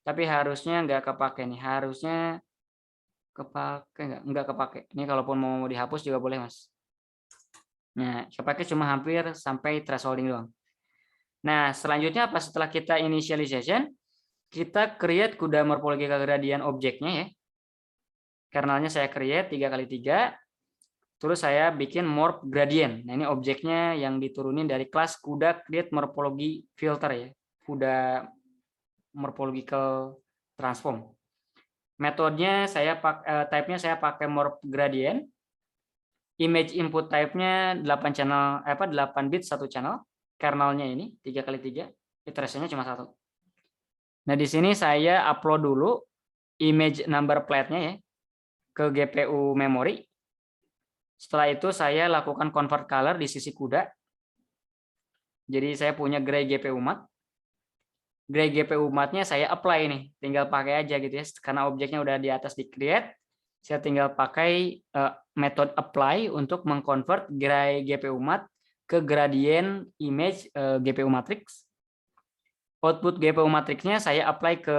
[SPEAKER 1] Tapi harusnya nggak kepake nih. Harusnya kepake nggak kepake. Ini kalaupun mau dihapus juga boleh mas. Nah, kepake cuma hampir sampai thresholding doang. Nah, selanjutnya apa setelah kita initialization, kita create kuda morphological gradient objeknya ya. Kernelnya saya create 3x3. Terus saya bikin morph gradient. Nah, ini objeknya yang diturunin dari kelas kuda create morphology filter ya. Kuda morphological transform. Metodenya type-nya saya pakai morph gradient. Image input type-nya 8 channel 8 bit satu channel. Kernelnya ini 3x3, iterasinya cuma 1. Nah, di sini saya upload dulu image number plate-nya ya ke GPU memori. Setelah itu saya lakukan convert color di sisi kuda. Jadi saya punya gray GPU matte. Gray GPU matte-nya saya apply nih, tinggal pakai aja gitu ya. Karena objeknya udah di atas di create, saya tinggal pakai metode apply untuk mengconvert gray GPU matte ke gradient image GPU matrix. Output GPU matrixnya saya apply ke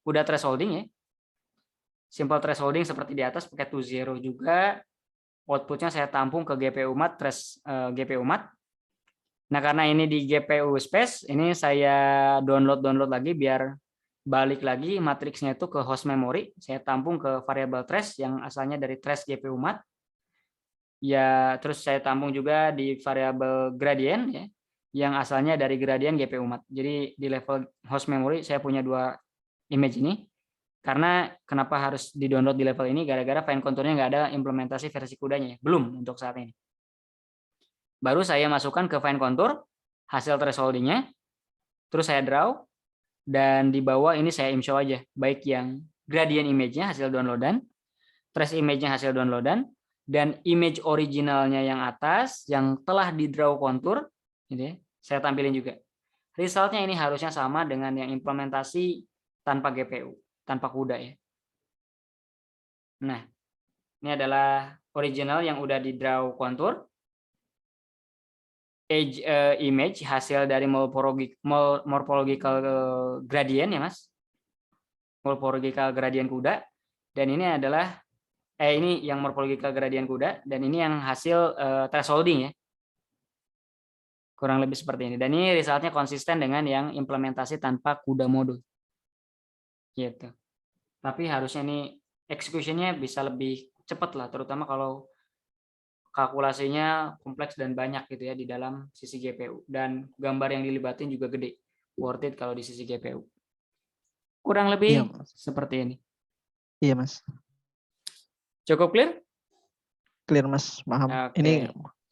[SPEAKER 1] kuda thresholding ya. Simple thresholding seperti di atas pakai to zero juga. Outputnya saya tampung ke GPU matte GPU matte. Nah, karena ini di GPU space, ini saya download lagi biar balik lagi matriksnya itu ke host memory. Saya tampung ke variable trace yang asalnya dari trace GPU matte. Ya, terus saya tampung juga di variable gradient ya, yang asalnya dari gradient GPU matte. Jadi di level host memory saya punya 2 image ini. Karena kenapa harus di-download di level ini? Gara-gara fine contour-nya nggak ada implementasi versi kudanya. Belum untuk saat ini. Baru saya masukkan ke fine contour, hasil thresholding-nya, terus saya draw, dan di bawah ini saya show aja, baik yang gradient image-nya hasil downloadan, trace image-nya hasil downloadan, dan image originalnya yang atas, yang telah di draw contour, gitu ya, saya tampilin juga. Result-nya ini harusnya sama dengan yang implementasi tanpa GPU, tanpa CUDA ya. Nah, ini adalah original yang udah di draw contour. Edge image hasil dari morphological gradient ya Mas, morphological gradient kuda, dan ini adalah ini yang morphological gradient kuda, dan ini yang hasil thresholding ya, kurang lebih seperti ini. Dan ini resultnya konsisten dengan yang implementasi tanpa CUDA modul gitu. Tapi harusnya ini execution-nya bisa lebih cepat lah, terutama kalau kalkulasinya kompleks dan banyak gitu ya di dalam sisi GPU, dan gambar yang dilibatin juga gede, worth it kalau di sisi GPU. Kurang lebih seperti ini.
[SPEAKER 2] Iya Mas.
[SPEAKER 1] Cukup clear?
[SPEAKER 2] Clear Mas, paham.
[SPEAKER 1] Okay.
[SPEAKER 2] Ini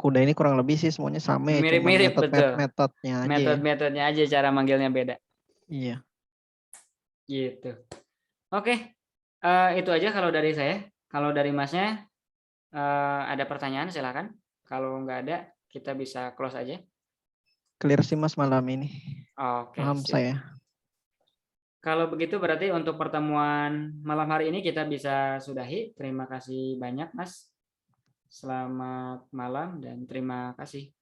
[SPEAKER 2] kuda ini kurang lebih sih semuanya sama ya,
[SPEAKER 1] mirip-mirip, betul.
[SPEAKER 2] Metodenya aja.
[SPEAKER 1] Metodenya aja, cara manggilnya beda.
[SPEAKER 2] Iya.
[SPEAKER 1] Gitu. Oke. Itu aja kalau dari saya. Kalau dari Masnya ada pertanyaan silakan. Kalau nggak ada, kita bisa close aja.
[SPEAKER 2] Clear sih Mas malam ini.
[SPEAKER 1] Oke.
[SPEAKER 2] Paham saya.
[SPEAKER 1] Kalau begitu berarti untuk pertemuan malam hari ini kita bisa sudahi. Terima kasih banyak Mas. Selamat malam dan terima kasih.